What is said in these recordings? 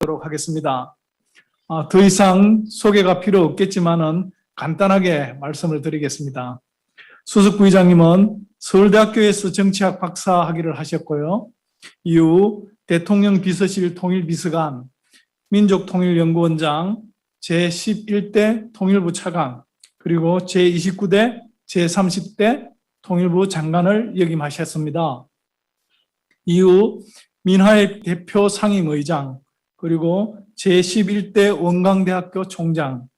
하도록 하겠습니다. 더 이상 소개가 필요 없겠지만은 간단하게 말씀을 드리겠습니다. 수석 부의장님은 서울대학교에서 정치학 박사 학위를 하셨고요. 이후 대통령 비서실 통일비서관, 민족통일연구원장, 제11대 통일부 차관, 그리고 제29대, 제30대 통일부 장관을 역임하셨습니다. 이후 민화의 대표 상임의장, 그리고 제11대 원광대학교 총장,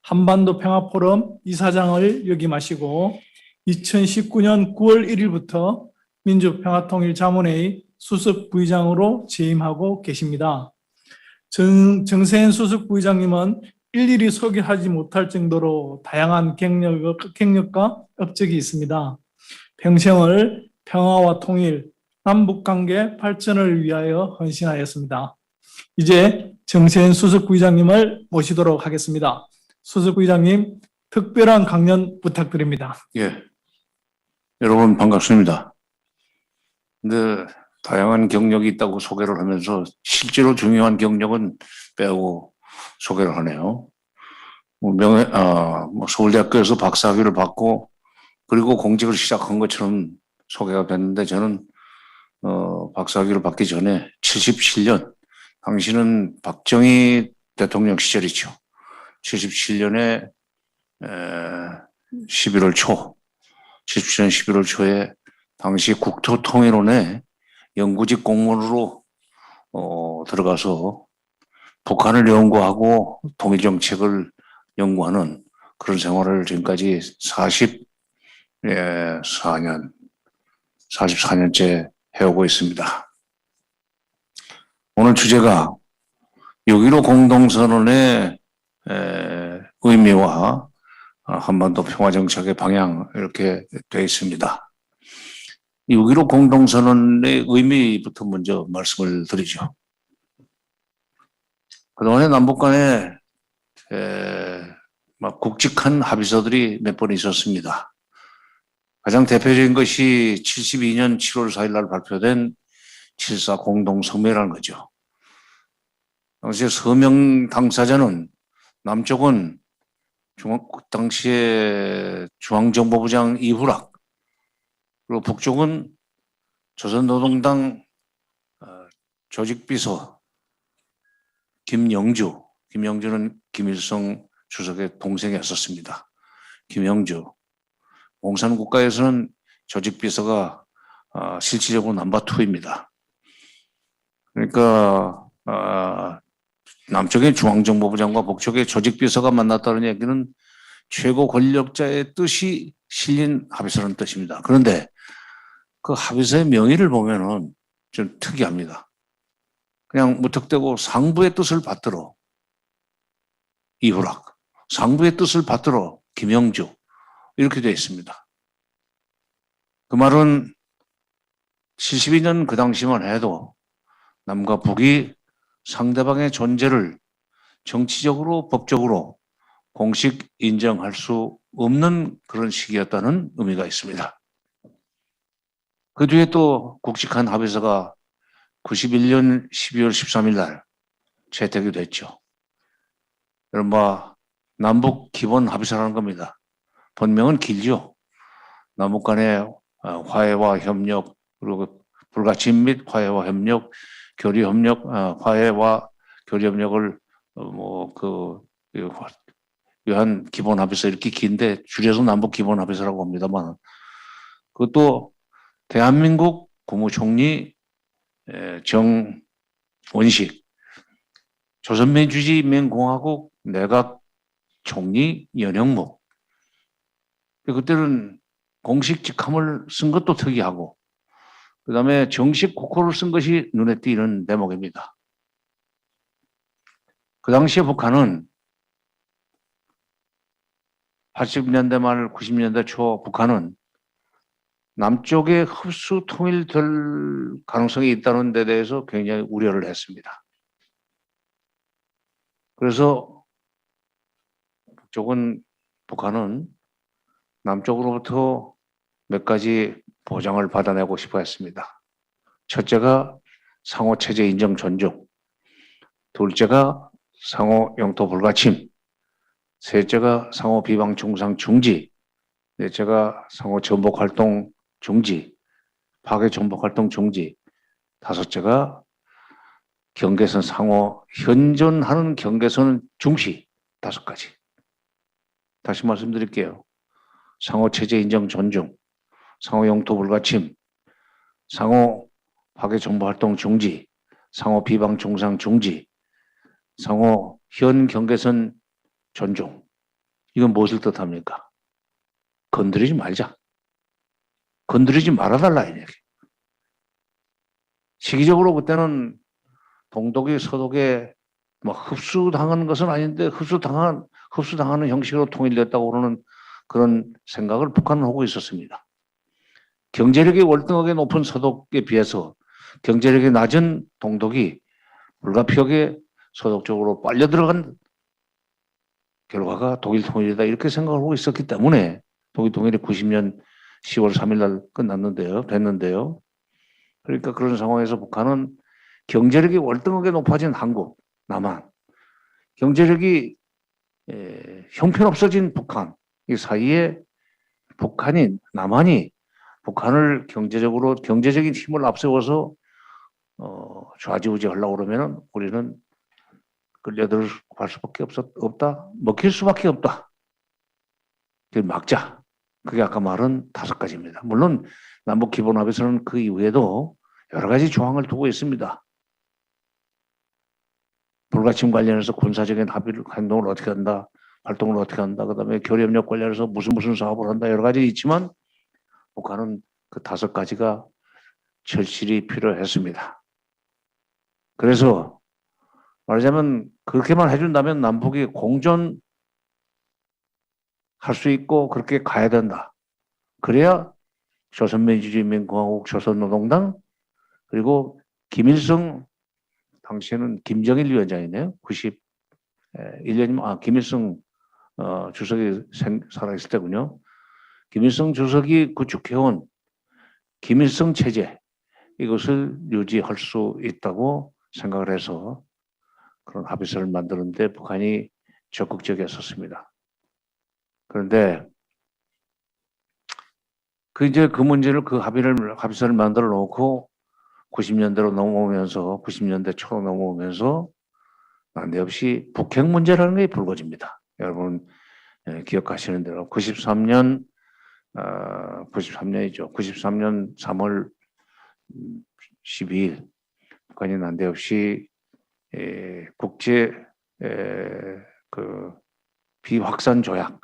한반도 평화포럼 이사장을 역임하시고 2019년 9월 1일부터 민주평화통일자문회의 수석 부의장으로 재임하고 계십니다. 정세현 수석 부의장님은 일일이 소개하지 못할 정도로 다양한 경력과 업적이 있습니다. 평생을 평화와 통일, 남북관계 발전을 위하여 헌신하였습니다. 이제 정세현 수석 부의장님을 모시도록 하겠습니다. 수석 부의장님, 특별한 강연 부탁드립니다. 예, 여러분 반갑습니다. 근데 다양한 경력이 있다고 소개를 하면서 실제로 중요한 경력은 빼고 소개를 하네요. 서울대학교에서 박사학위를 받고 그리고 공직을 시작한 것처럼 소개가 됐는데 저는 박사학위를 받기 전에 77년, 당시는 박정희 대통령 시절이죠. 77년에 11월 초, 77년 11월 초에 당시 국토통일원에 연구직 공무원으로 들어가서 북한을 연구하고 통일정책을 연구하는 그런 생활을 지금까지 44년째 해오고 있습니다. 오늘 주제가 6.15 공동선언의 의미와 한반도 평화정책의 방향 이렇게 되어 있습니다. 6.15 공동선언의 의미부터 먼저 말씀을 드리죠. 그동안에 남북 간에 굵직한 합의서들이 몇 번 있었습니다. 가장 대표적인 것이 72년 7월 4일 날 발표된 7.4 공동성명이라는 거죠. 당시에 서명 당사자는 남쪽은 당시에 중앙정보부장 이후락, 그리고 북쪽은 조선노동당 조직비서 김영주, 김영주는 김일성 주석의 동생이었었습니다. 김영주. 공산국가에서는 조직비서가 실질적으로 넘버2입니다. 그러니까 남쪽의 중앙정보부장과 북쪽의 조직비서가 만났다는 얘기는 최고 권력자의 뜻이 실린 합의서라는 뜻입니다. 그런데 그 합의서의 명의를 보면은 좀 특이합니다. 그냥 무턱대고 상부의 뜻을 받들어 이후락, 상부의 뜻을 받들어 김영주 이렇게 되어 있습니다. 그 말은 72년 그 당시만 해도 남과 북이 상대방의 존재를 정치적으로 법적으로 공식 인정할 수 없는 그런 시기였다는 의미가 있습니다. 그 뒤에 또 굵직한 합의서가 91년 12월 13일 날 채택이 됐죠. 이른바 남북 기본 합의서라는 겁니다. 본명은 길죠. 남북 간의 화해와 협력, 그리고 불가침 및 화해와 협력, 교류협력, 화해와 교류협력을 위한 기본합의서 이렇게 긴데 줄여서 남북 기본합의서라고 합니다만, 그것도 대한민국 국무총리 정원식, 조선민주주의인민공화국 내각 총리 연형무, 그때는 공식 직함을 쓴 것도 특이하고, 그 다음에 정식 국호를 쓴 것이 눈에 띄는 대목입니다. 그 당시에 북한은 80년대 말 90년대 초 북한은 남쪽에 흡수 통일될 가능성이 있다는 데 대해서 굉장히 우려를 했습니다. 그래서 북한은 남쪽으로부터 몇 가지 보장을 받아내고 싶어 했습니다. 첫째가 상호체제 인정 존중, 둘째가 상호 영토 불가침, 셋째가 상호 비방 중상 중지, 넷째가 상호 전복 활동 중지, 파괴 전복 활동 중지, 다섯째가 경계선 상호 현존하는 경계선 중시 5가지. 다시 말씀드릴게요. 상호 체제 인정 존중, 상호 영토 불가침, 상호 파괴 정보 활동 중지, 상호 비방 중상 중지, 상호 현 경계선 존중. 이건 무엇을 뜻합니까? 건드리지 말자. 건드리지 말아달라 이 얘기. 시기적으로 그때는 동독이 서독에 뭐 흡수당하는 것은 아닌데 흡수당하는 형식으로 통일됐다고 그러는 그런 생각을 북한은 하고 있었습니다. 경제력이 월등하게 높은 서독에 비해서 경제력이 낮은 동독이 불가피하게 서독 쪽으로 빨려 들어간 결과가 독일 통일이다 이렇게 생각을 하고 있었기 때문에 독일 통일이 90년 10월 3일 날 됐는데요. 그러니까 그런 상황에서 북한은 경제력이 월등하게 높아진 한국, 남한, 경제력이 형편없어진 북한, 이 사이에 남한이 북한을 경제적인 힘을 앞세워서 좌지우지 하려고 그러면 우리는 끌려들어갈 수밖에 없다. 먹힐 수밖에 없다. 그걸 막자. 그게 아까 말한 5가지입니다. 물론 남북 기본합의서는 그 이후에도 여러 가지 조항을 두고 있습니다. 불가침 관련해서 군사적인 행동을 어떻게 한다, 활동을 어떻게 한다, 그 다음에 교류협력 관련해서 무슨 사업을 한다, 여러 가지 있지만 북한은 그 5가지가 절실히 필요했습니다. 그래서 말하자면 그렇게만 해준다면 남북이 공존할 수 있고 그렇게 가야 된다. 그래야 조선민주주의인민공화국 조선노동당 그리고 김일성 당시에는 김정일 위원장이네요. 91년이면 김일성 주석이 살아있을 때군요. 김일성 주석이 구축해온 김일성 체제 이것을 유지할 수 있다고 생각을 해서 그런 합의서를 만드는데 북한이 적극적이었었습니다. 그런데 그 문제를 합의서를 만들어 놓고 90년대 초로 넘어오면서 난데없이 북핵 문제라는 게 불거집니다. 여러분 기억하시는 대로 93년이죠. 93년 3월 12일 북한이 난데없이 국제 비확산 조약,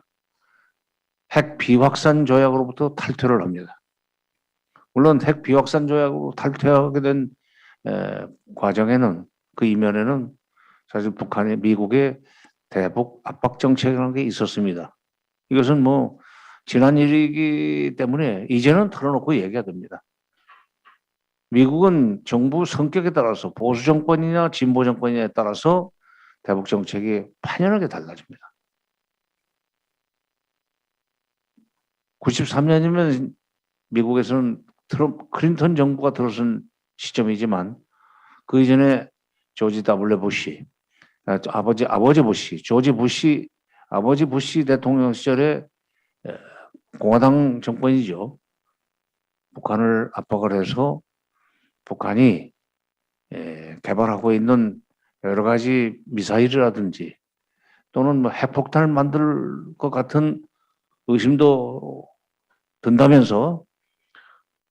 핵 비확산 조약으로부터 탈퇴를 합니다. 물론 핵 비확산 조약으로 탈퇴하게 된 과정에는 그 이면에는 사실 미국의 대북 압박 정책이라는 게 있었습니다. 이것은 뭐 지난 일이기 때문에 이제는 털어놓고 얘기해야 됩니다. 미국은 정부 성격에 따라서 보수 정권이냐 진보 정권이냐에 따라서 대북 정책이 판연하게 달라집니다. 93년이면 미국에서는 클린턴 정부가 들어선 시점이지만 그 이전에 조지 W. 부시, 아버지 부시, 아버지 부시 대통령 시절에 공화당 정권이죠. 북한을 압박을 해서 북한이 개발하고 있는 여러 가지 미사일이라든지 또는 뭐 핵폭탄을 만들 것 같은 의심도 든다면서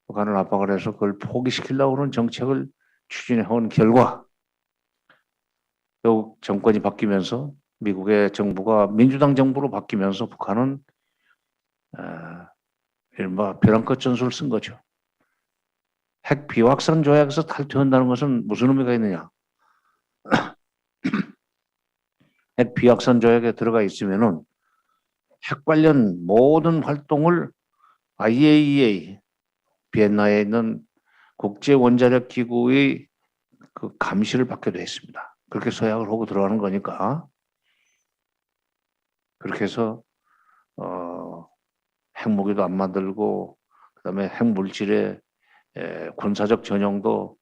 북한을 압박을 해서 그걸 포기시키려고 하는 정책을 추진해온 결과 또 정권이 바뀌면서 미국의 정부가 민주당 정부로 바뀌면서 북한은 이른바 벼랑끝 전술을 쓴 거죠. 핵 비확산 조약에서 탈퇴한다는 것은 무슨 의미가 있느냐? 핵 비확산 조약에 들어가 있으면은 핵 관련 모든 활동을 IAEA 비엔나에 있는 국제 원자력 기구의 그 감시를 받게 돼 있습니다. 그렇게 서약을 하고 들어가는 거니까 그렇게 해서 핵무기도 안 만들고 그다음에 핵물질의 군사적 전용도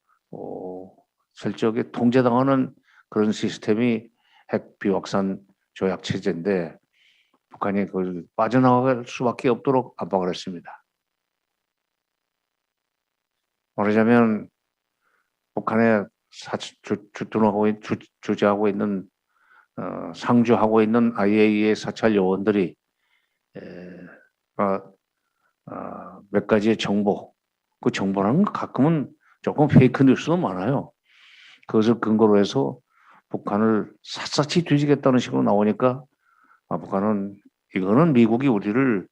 철저하게 통제당하는 그런 시스템이 핵 비확산 조약 체제인데 북한이 그걸 빠져나갈 수밖에 없도록 압박을 했습니다. 말하자면 북한에 주재하고 있는 상주하고 있는 IAEA 사찰 요원들이 몇 가지의 정보, 그 정보라는 건 가끔은 조금 페이크 뉴스도 많아요. 그것을 근거로 해서 북한을 샅샅이 뒤지겠다는 식으로 나오니까 북한은 이거는 미국이 우리를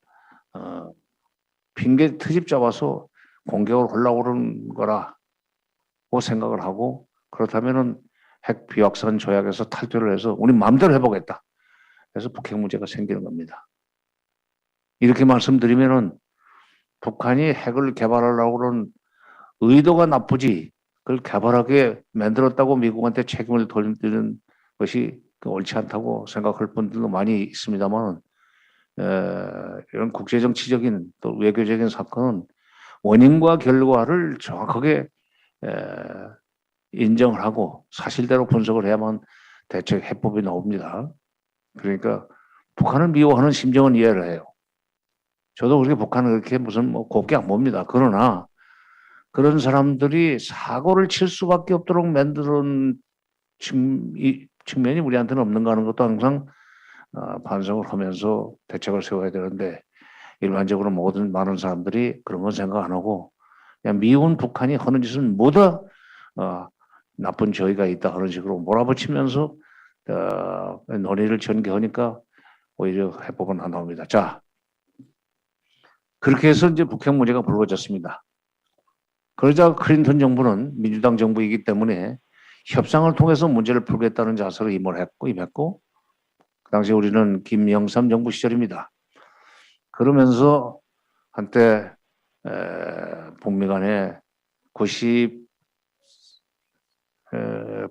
핑계 트집 잡아서 공격을 하려고 그러는 거라고 생각을 하고, 그렇다면은 핵 비확산 조약에서 탈퇴를 해서 우리 마음대로 해보겠다. 그래서 북핵 문제가 생기는 겁니다. 이렇게 말씀드리면은 북한이 핵을 개발하려고 그러는 의도가 나쁘지 그걸 개발하게 만들었다고 미국한테 책임을 돌리는 것이 옳지 않다고 생각할 분들도 많이 있습니다만, 이런 국제정치적인 또 외교적인 사건은 원인과 결과를 정확하게 인정을 하고 사실대로 분석을 해야만 대책 해법이 나옵니다. 그러니까 북한을 미워하는 심정은 이해를 해요. 저도 그렇게 북한을 그렇게 무슨 뭐 곱게 안 봅니다. 그러나 그런 사람들이 사고를 칠 수밖에 없도록 만드는 측면이 우리한테는 없는가 하는 것도 항상 반성을 하면서 대책을 세워야 되는데, 일반적으로 많은 사람들이 그런 건 생각 안 하고 그냥 미운 북한이 하는 짓은 뭐다 나쁜 저희가 있다 하는 식으로 몰아붙이면서 논의를 전개하니까 오히려 해법은 안 나옵니다. 자, 그렇게 해서 이제 북핵 문제가 불거졌습니다. 그러자 클린턴 정부는 민주당 정부이기 때문에 협상을 통해서 문제를 풀겠다는 자세로 임했고, 그 당시 우리는 김영삼 정부 시절입니다. 그러면서 한때 북미 간에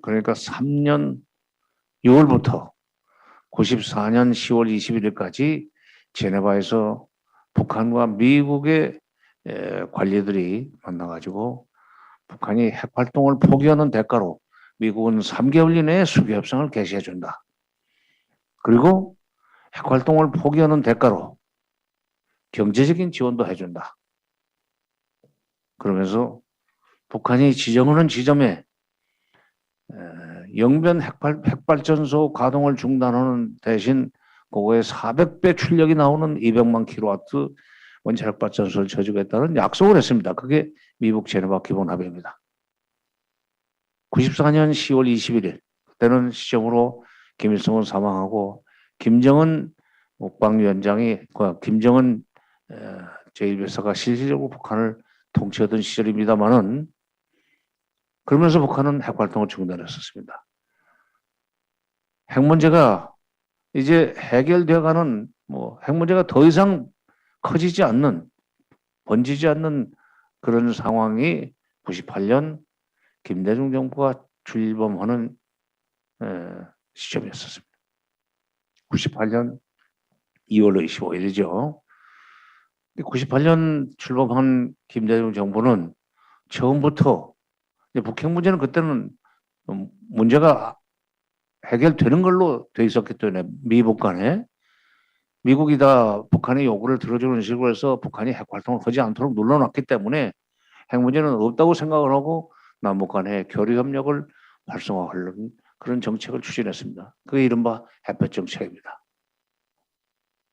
그러니까 3년 6월부터 94년 10월 21일까지 제네바에서 북한과 미국의 관리들이 만나가지고 북한이 핵 활동을 포기하는 대가로 미국은 3개월 이내에 수교 협상을 개시해 준다. 그리고 핵 활동을 포기하는 대가로 경제적인 지원도 해준다. 그러면서 북한이 지정하는 지점에 영변 핵발전소 가동을 중단하는 대신 그거에 400배 출력이 나오는 200만 킬로와트 원자력 발전소를 쳐주겠다는 약속을 했습니다. 그게 미국 제네바 기본 합의입니다. 94년 10월 21일 그때는 시점으로 김일성은 사망하고 김정은 국방위원장이 김정은 제1배사가 실질적으로 북한을 통치하던 시절입니다만은, 그러면서 북한은 핵 활동을 중단했었습니다. 핵 문제가 이제 해결되어가는 핵 문제가 더 이상 커지지 않는, 번지지 않는 그런 상황이 98년 김대중 정부가 출범하는 시점이었습니다. 98년 2월 25일이죠. 98년 출범한 김대중 정부는 처음부터 북핵 문제는 그때는 문제가 해결되는 걸로 돼 있었기 때문에 미북 간에 미국이 다 북한의 요구를 들어주는 식으로 해서 북한이 핵 활동을 하지 않도록 눌러놨기 때문에 핵 문제는 없다고 생각을 하고 남북 간의 교류 협력을 활성화하려는 그런 정책을 추진했습니다. 그게 이른바 햇볕 정책입니다.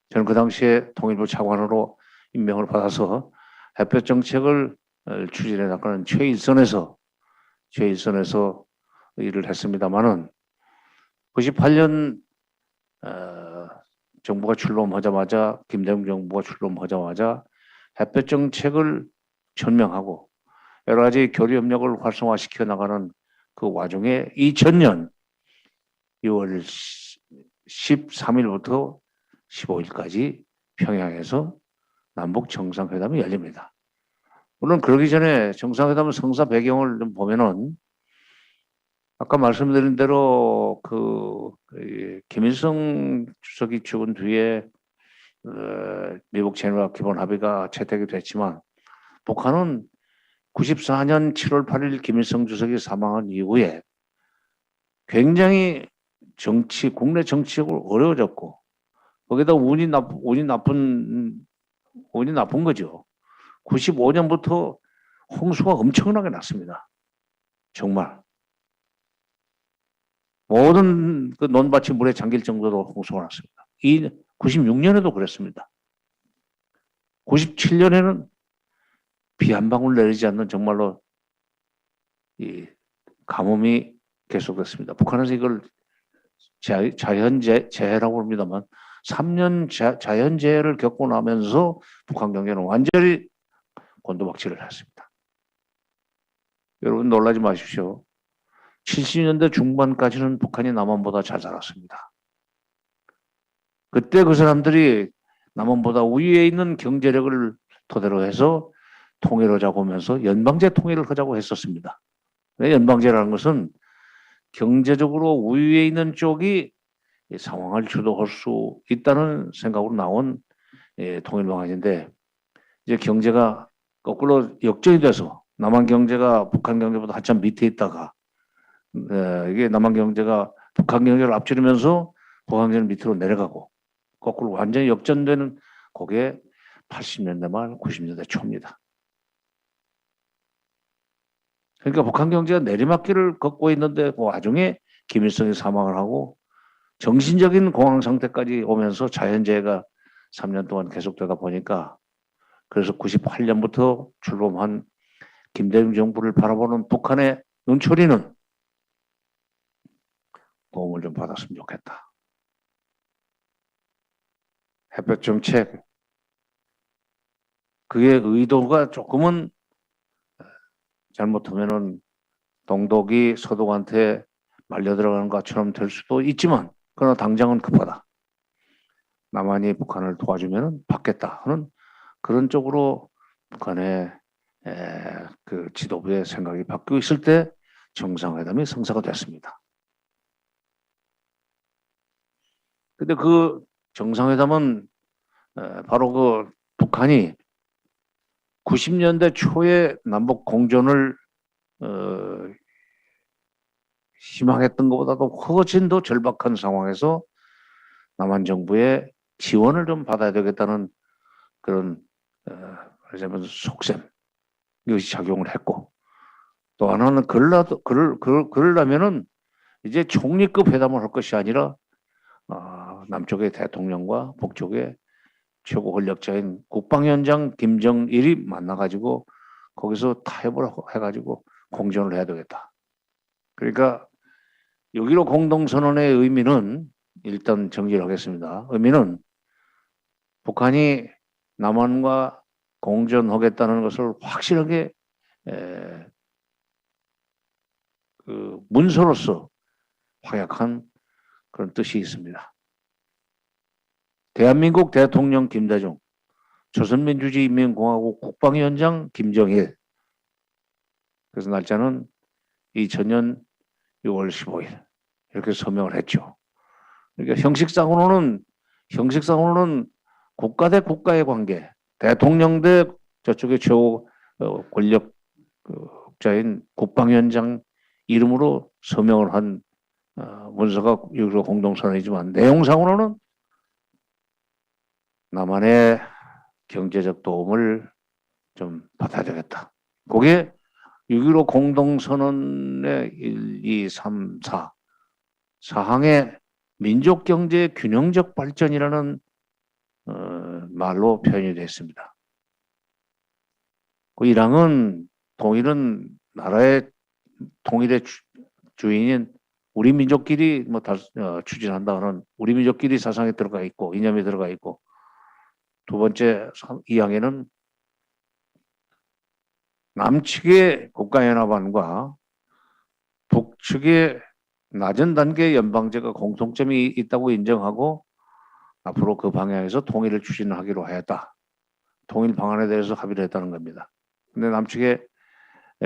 저는 그 당시에 통일부 차관으로 임명을 받아서 햇볕 정책을 추진해 나가는 최일선에서 일을 했습니다마는 98년 정부가 출범하자마자 김대중 정부가 출범하자마자 햇볕 정책을 천명하고 여러 가지 교류 협력을 활성화시켜 나가는 그 와중에 2000년 6월 13일부터 15일까지 평양에서 남북 정상회담이 열립니다. 물론 그러기 전에 정상회담 성사 배경을 좀 보면은 아까 말씀드린 대로 김일성 주석이 죽은 뒤에 미국 제네바 기본 합의가 채택이 됐지만 북한은 94년 7월 8일 김일성 주석이 사망한 이후에 굉장히 국내 정치적으로 어려워졌고, 거기다 운이 나쁜 거죠. 95년부터 홍수가 엄청나게 났습니다. 정말. 모든 그 논밭이 물에 잠길 정도로 홍수가 났습니다. 96년에도 그랬습니다. 97년에는 비 한 방울 내리지 않는 정말로 이 가뭄이 계속됐습니다. 북한에서 이걸 자연재해라고 합니다만 3년 자연재해를 겪고 나면서 북한 경제는 완전히 곤두박질을 했습니다. 여러분 놀라지 마십시오. 70년대 중반까지는 북한이 남한보다 잘 살았습니다. 그때 그 사람들이 남한보다 우위에 있는 경제력을 토대로 해서 통일을 하자고 하면서 연방제 통일을 하자고 했었습니다. 연방제라는 것은 경제적으로 우위에 있는 쪽이 상황을 주도할 수 있다는 생각으로 나온 통일 방안인데, 이제 경제가 거꾸로 역전이 돼서 남한 경제가 북한 경제보다 한참 밑에 있다가 이게 남한 경제가 북한 경제를 앞지르면서 북한 경제는 밑으로 내려가고 거꾸로 완전히 역전되는 그게 80년대 말 90년대 초입니다. 그러니까 북한 경제가 내리막길을 걷고 있는데 그 와중에 김일성이 사망을 하고 정신적인 공황 상태까지 오면서 자연재해가 3년 동안 계속되다 보니까, 그래서 98년부터 출범한 김대중 정부를 바라보는 북한의 눈초리는 도움을 좀 받았으면 좋겠다. 햇볕 정책, 그의 의도가 조금은 잘못하면은 동독이 서독한테 말려 들어가는 것처럼 될 수도 있지만, 그러나 당장은 급하다. 남한이 북한을 도와주면 받겠다 하는 그런 쪽으로 북한의 그 지도부의 생각이 바뀌고 있을 때 정상회담이 성사가 됐습니다. 근데 그 정상회담은 바로 그 북한이 90년대 초에 남북 공존을 희망했던 것보다도 훨씬 더 절박한 상황에서 남한 정부의 지원을 좀 받아야 되겠다는 그런 말하자면 속셈, 이것이 작용을 했고, 또 하나는 그러려면은 이제 총리급 회담을 할 것이 아니라 남쪽의 대통령과 북쪽의 최고 권력자인 국방위원장 김정일이 만나가지고 거기서 타협을 해가지고 공존을 해야 되겠다. 그러니까 6.15 공동선언의 의미는, 일단 정리를 하겠습니다. 의미는 북한이 남한과 공존하겠다는 것을 확실하게 그 문서로서 확약한 그런 뜻이 있습니다. 대한민국 대통령 김대중, 조선민주주의인민공화국 국방위원장 김정일. 그래서 날짜는 2000년 6월 15일 이렇게 서명을 했죠. 그러니까 형식상으로는 국가 대 국가의 관계, 대통령 대 저쪽의 최고 권력자인 국방위원장 이름으로 서명을 한 문서가 6.15 공동선언이지만, 내용상으로는 남한의 경제적 도움을 좀 받아야 되겠다. 그게 6.15 공동선언의 1, 2, 3, 4 사항의 민족경제 균형적 발전이라는 말로 표현이 됐습니다. 그 1항은 통일은 나라의 통일의 주인인 우리 민족끼리 추진한다는 우리 민족끼리 사상에 들어가 있고 이념이 들어가 있고, 두 번째 2항에는 남측의 국가연합안과 북측의 낮은 단계 연방제가 공통점이 있다고 인정하고 앞으로 그 방향에서 통일을 추진하기로 하였다. 통일 방안에 대해서 합의를 했다는 겁니다. 근데 남측의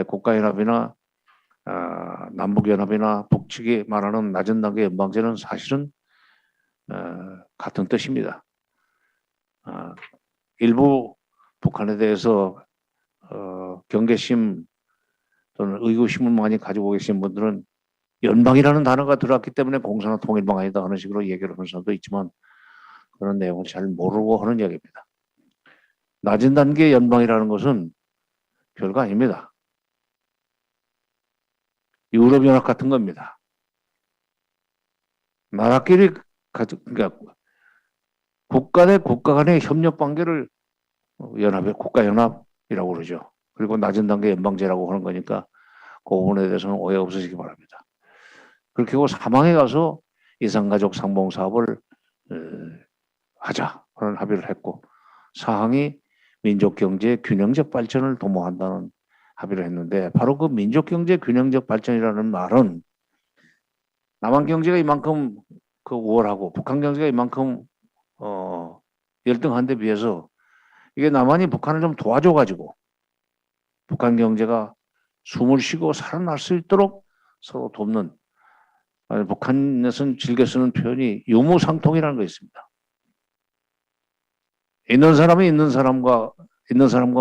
국가연합이나 남북연합이나 북측이 말하는 낮은 단계 연방제는 사실은 같은 뜻입니다. 일부 북한에 대해서 경계심 또는 의구심을 많이 가지고 계신 분들은 연방이라는 단어가 들어왔기 때문에 공산화 통일방안이다 하는 식으로 얘기를 하는 사람도 있지만 그런 내용을 잘 모르고 하는 이야기입니다. 낮은 단계 연방이라는 것은 별거 아닙니다. 유럽연합 같은 겁니다. 나라끼리 그러니까 국가 대 국가 간의 협력 관계를 연합의 국가연합이라고 그러죠. 그리고 낮은 단계 연방제라고 하는 거니까 그 부분에 대해서는 오해 없으시기 바랍니다. 그렇게 하고 사망에 가서 이산가족 상봉 사업을 하자 하는 합의를 했고 사항이 민족경제 균형적 발전을 도모한다는 합의를 했는데 바로 그 민족경제 균형적 발전이라는 말은 남한 경제가 이만큼 그 우월하고 북한 경제가 이만큼 열등한 데 비해서 이게 남한이 북한을 좀 도와줘가지고 북한 경제가 숨을 쉬고 살아날 수 있도록 서로 돕는 북한에서는 즐겨 쓰는 표현이 유무상통이라는 거 있습니다. 있는 사람이 있는 사람과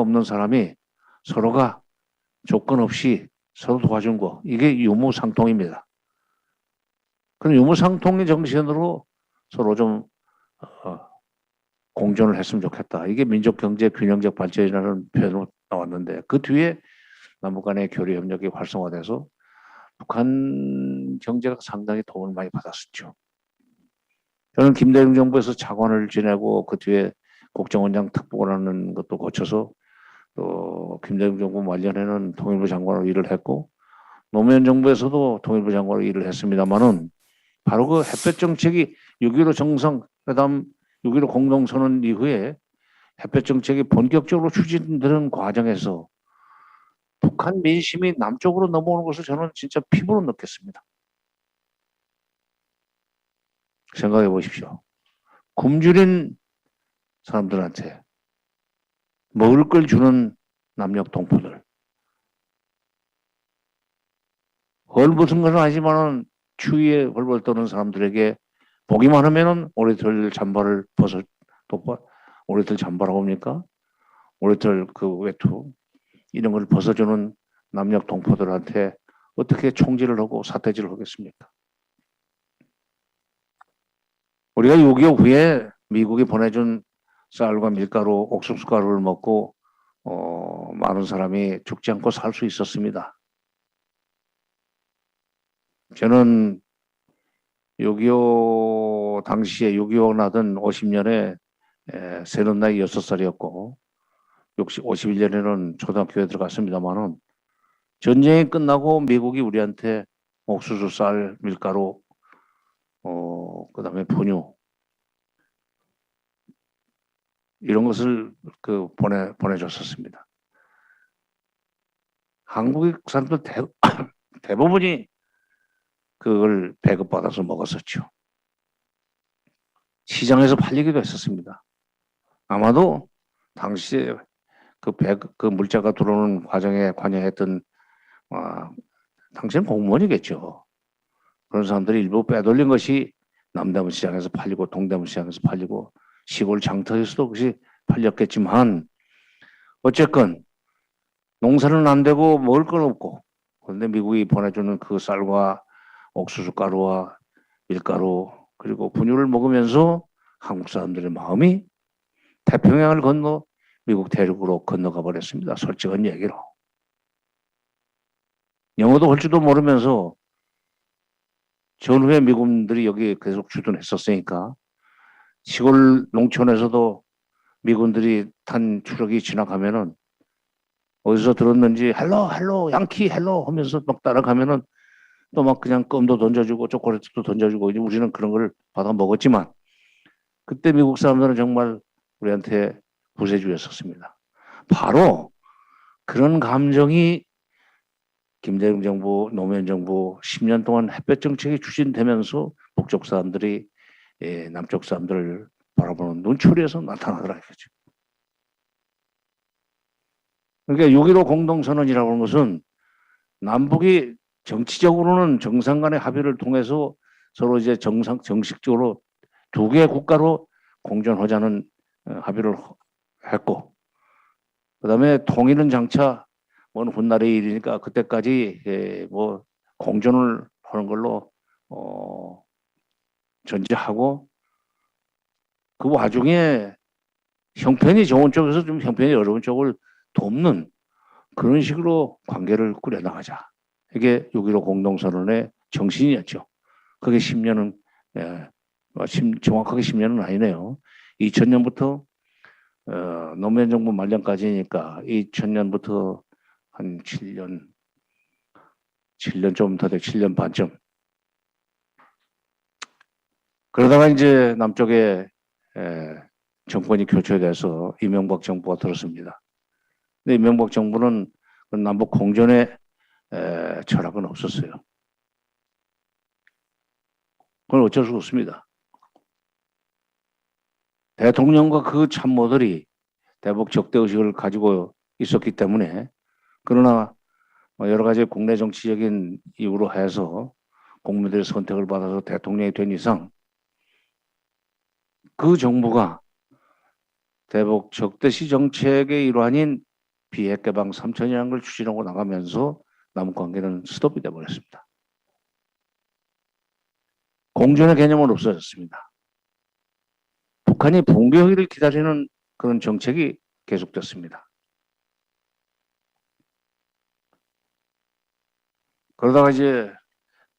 없는 사람이 서로가 조건 없이 서로 도와준 거 이게 유무상통입니다. 그럼 유무상통의 정신으로 서로 좀 공존을 했으면 좋겠다. 이게 민족경제 균형적 발전이라는 표현으로 나왔는데 그 뒤에 남북 간의 교류 협력이 활성화돼서 북한 경제가 상당히 도움을 많이 받았었죠. 저는 김대중 정부에서 차관을 지내고 그 뒤에 국정원장 특보라는 것도 거쳐서 또 김대중 정부 말년에는 통일부 장관으로 일을 했고 노무현 정부에서도 통일부 장관으로 일을 했습니다만은 바로 그 햇볕 정책이 6.15 정상회담 6.15 공동선언 이후에 햇볕 정책이 본격적으로 추진되는 과정에서 북한 민심이 남쪽으로 넘어오는 것을 저는 진짜 피부로 느꼈습니다. 생각해 보십시오. 굶주린 사람들한테 먹을 걸 주는 남녘 동포들. 헐벗은 하지만은 추위에 벌벌 떠는 사람들에게 보기만 하면은 오리털 잠바를 오리털 잠바라고 합니까? 오리털 그 외투 이런 걸 벗어주는 남녘 동포들한테 어떻게 총질을 하고 사태질을 하겠습니까? 우리가 6.25 후에 미국이 보내준 쌀과 밀가루, 옥수수 가루를 먹고 많은 사람이 죽지 않고 살 수 있었습니다. 저는 6.25 당시에 6.25 나던 50년에 새는 나이 6살이었고 51년에는 초등학교에 들어갔습니다만은 전쟁이 끝나고 미국이 우리한테 옥수수, 쌀, 밀가루, 그다음에 분유 이런 것을 보내줬었습니다. 한국 사람들 대부분이 그걸 배급받아서 먹었었죠. 시장에서 팔리기도 했었습니다. 아마도 당시에 그 물자가 들어오는 과정에 관여했던 당시엔 공무원이겠죠. 그런 사람들이 일부 빼돌린 것이 남대문 시장에서 팔리고 동대문 시장에서 팔리고 시골 장터에서도 그것이 팔렸겠지만 어쨌건 농사는 안 되고 먹을 건 없고 그런데 미국이 보내주는 그 쌀과 옥수수 가루와 밀가루 그리고 분유를 먹으면서 한국 사람들의 마음이 태평양을 건너 미국 대륙으로 건너가 버렸습니다. 솔직한 얘기로. 영어도 할 줄도 모르면서 전후에 미군들이 여기 계속 주둔했었으니까 시골 농촌에서도 미군들이 탄 추력이 지나가면은 어디서 들었는지 헬로 양키 헬로 하면서 막 따라가면은 또 막 그냥 껌도 던져주고 초콜릿도 던져주고 이제 우리는 그런 걸 받아 먹었지만 그때 미국 사람들은 정말 우리한테 구세주였었습니다. 바로 그런 감정이 김대중 정부, 노무현 정부 10년 동안 햇볕 정책이 추진되면서 북쪽 사람들이 남쪽 사람들을 바라보는 눈초리에서 나타나더라 이거죠. 그러니까 6.15 공동선언이라고 하는 것은 남북이 정치적으로는 정상 간의 합의를 통해서 서로 이제 정식적으로 두 개의 국가로 공존하자는 합의를 했고, 그 다음에 통일은 장차 먼 훗날의 일이니까 그때까지 뭐 공존을 하는 걸로 전제하고 그 와중에 형편이 좋은 쪽에서 좀 형편이 어려운 쪽을 돕는 그런 식으로 관계를 꾸려나가자. 이게 6.15 공동선언의 정신이었죠. 그게 10년은 정확하게 10년은 아니네요. 2000년부터 노무현 정부 말년까지니까 2000년부터 한 7년 좀 더 돼, 7년 반쯤. 그러다가 이제 남쪽에 정권이 교체돼서 이명박 정부가 들었습니다. 근데 이명박 정부는 남북 공존의 철학은 없었어요. 그건 어쩔 수 없습니다. 대통령과 그 참모들이 대북 적대의식을 가지고 있었기 때문에 그러나 여러 가지 국내 정치적인 이유로 해서 국민들의 선택을 받아서 대통령이 된 이상 그 정부가 대북 적대시 정책의 일환인 비핵 개방 3천이라는 걸 추진하고 나가면서 남북 관계는 스톱이 되어버렸습니다. 공존의 개념은 없어졌습니다. 북한이 붕괴하기를 기다리는 그런 정책이 계속됐습니다. 그러다가 이제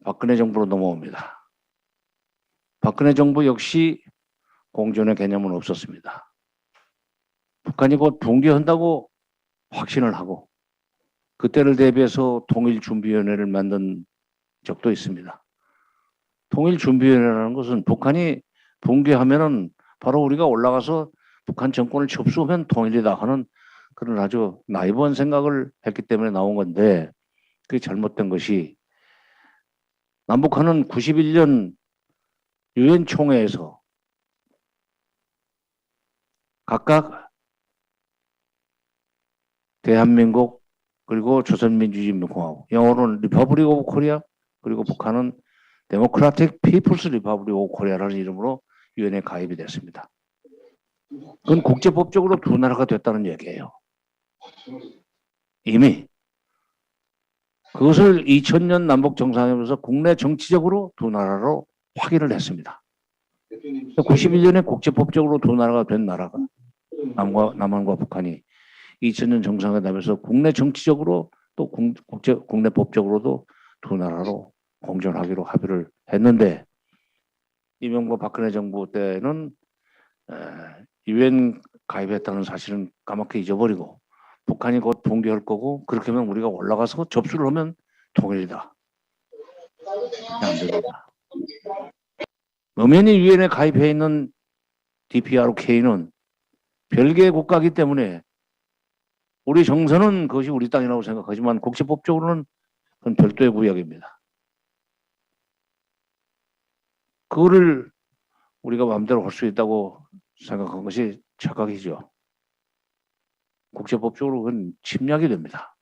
박근혜 정부로 넘어옵니다. 박근혜 정부 역시 공존의 개념은 없었습니다. 북한이 곧 붕괴한다고 확신을 하고 그때를 대비해서 통일준비위원회를 만든 적도 있습니다. 통일준비위원회라는 것은 북한이 붕괴하면은 바로 우리가 올라가서 북한 정권을 접수하면 통일이다 하는 그런 아주 나이브한 생각을 했기 때문에 나온 건데 그게 잘못된 것이 남북한은 91년 유엔 총회에서 각각 대한민국 그리고 조선민주주의인민공화국 영어로는 리퍼블릭 오브 코리아 그리고 북한은 데모크라틱 피플스 리퍼블릭 오브 코리아라는 이름으로 유엔에 가입이 됐습니다. 그건 국제법적으로 두 나라가 됐다는 얘기예요. 이미 그것을 2000년 남북 정상회담에서 국내 정치적으로 두 나라로 확인을 했습니다. 91년에 국제법적으로 두 나라가 된 나라가 남한과 북한이 2000년 정상회담에서 국내 정치적으로 또 국내 법적으로도 두 나라로 공존하기로 합의를 했는데 이명박 박근혜 정부 때는 유엔 가입했다는 사실은 까맣게 잊어버리고 북한이 곧 붕괴할 거고 그렇게 하면 우리가 올라가서 접수를 하면 통일이다. 안 됩니다. 엄연히 유엔에 가입해 있는 DPRK는 별개의 국가이기 때문에 우리 정서는 그것이 우리 땅이라고 생각하지만 국제법적으로는 그건 별도의 구역입니다. 그거를 우리가 마음대로 할 수 있다고 생각한 것이 착각이죠. 국제법적으로 그건 침략이 됩니다.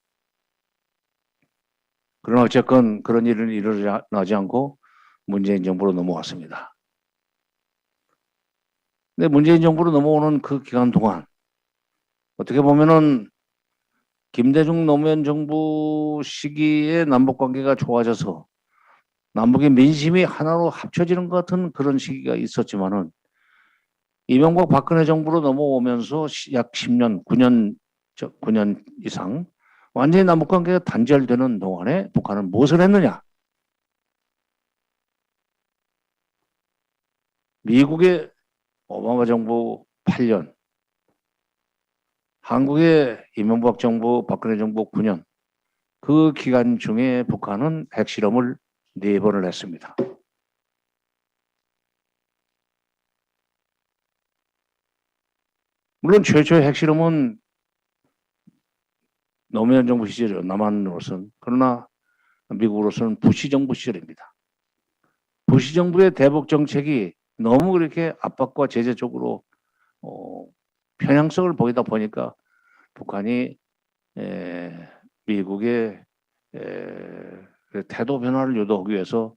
그러나 어쨌건 그런 일은 일어나지 않고 문재인 정부로 넘어왔습니다. 근데 문재인 정부로 넘어오는 그 기간 동안 어떻게 보면은 김대중 노무현 정부 시기에 남북 관계가 좋아져서 남북의 민심이 하나로 합쳐지는 것 같은 그런 시기가 있었지만은 이명박 박근혜 정부로 넘어오면서 약 10년, 9년 이상 완전히 남북 관계가 단절되는 동안에 북한은 무엇을 했느냐? 미국의 오바마 정부 8년, 한국의 이명박 정부, 박근혜 정부 9년, 그 기간 중에 북한은 핵실험을 4번을 했습니다. 물론 최초의 핵실험은 노무현 정부 시절이요, 남한으로서는. 그러나 미국으로서는 부시 정부 시절입니다. 부시 정부의 대북 정책이 너무 그렇게 압박과 제재 쪽으로 편향성을 보이다 보니까 북한이 미국의 태도 변화를 유도하기 위해서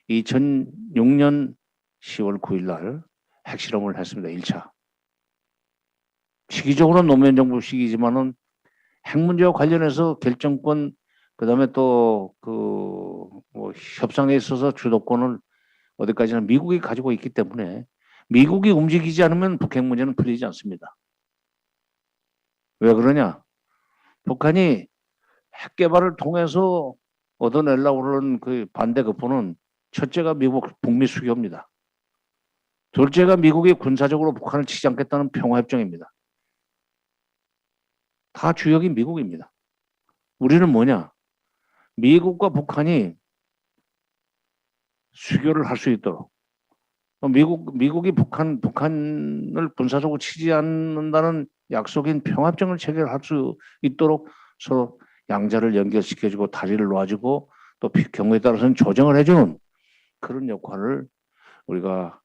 2006년 10월 9일 날 핵실험을 했습니다. 1차. 시기적으로 노무현 정부 시기지만은 핵 문제와 관련해서 결정권, 그 다음에 또 뭐 협상에 있어서 주도권을 어디까지나 미국이 가지고 있기 때문에 미국이 움직이지 않으면 북핵 문제는 풀리지 않습니다. 왜 그러냐? 북한이 핵 개발을 통해서 얻어내려고 그러는 그 반대 급부는 첫째가 미국 북미 수교입니다. 둘째가 미국이 군사적으로 북한을 치지 않겠다는 평화협정입니다. 다 주역이 미국입니다. 우리는 뭐냐? 미국과 북한이 수교를 할 수 있도록 미국이 북한을 군사적으로 치지 않는다는 약속인 평화협정을 체결할 수 있도록 서로 양자를 연결시켜주고 다리를 놓아주고 또 경우에 따라서는 조정을 해주는 그런 역할을 우리가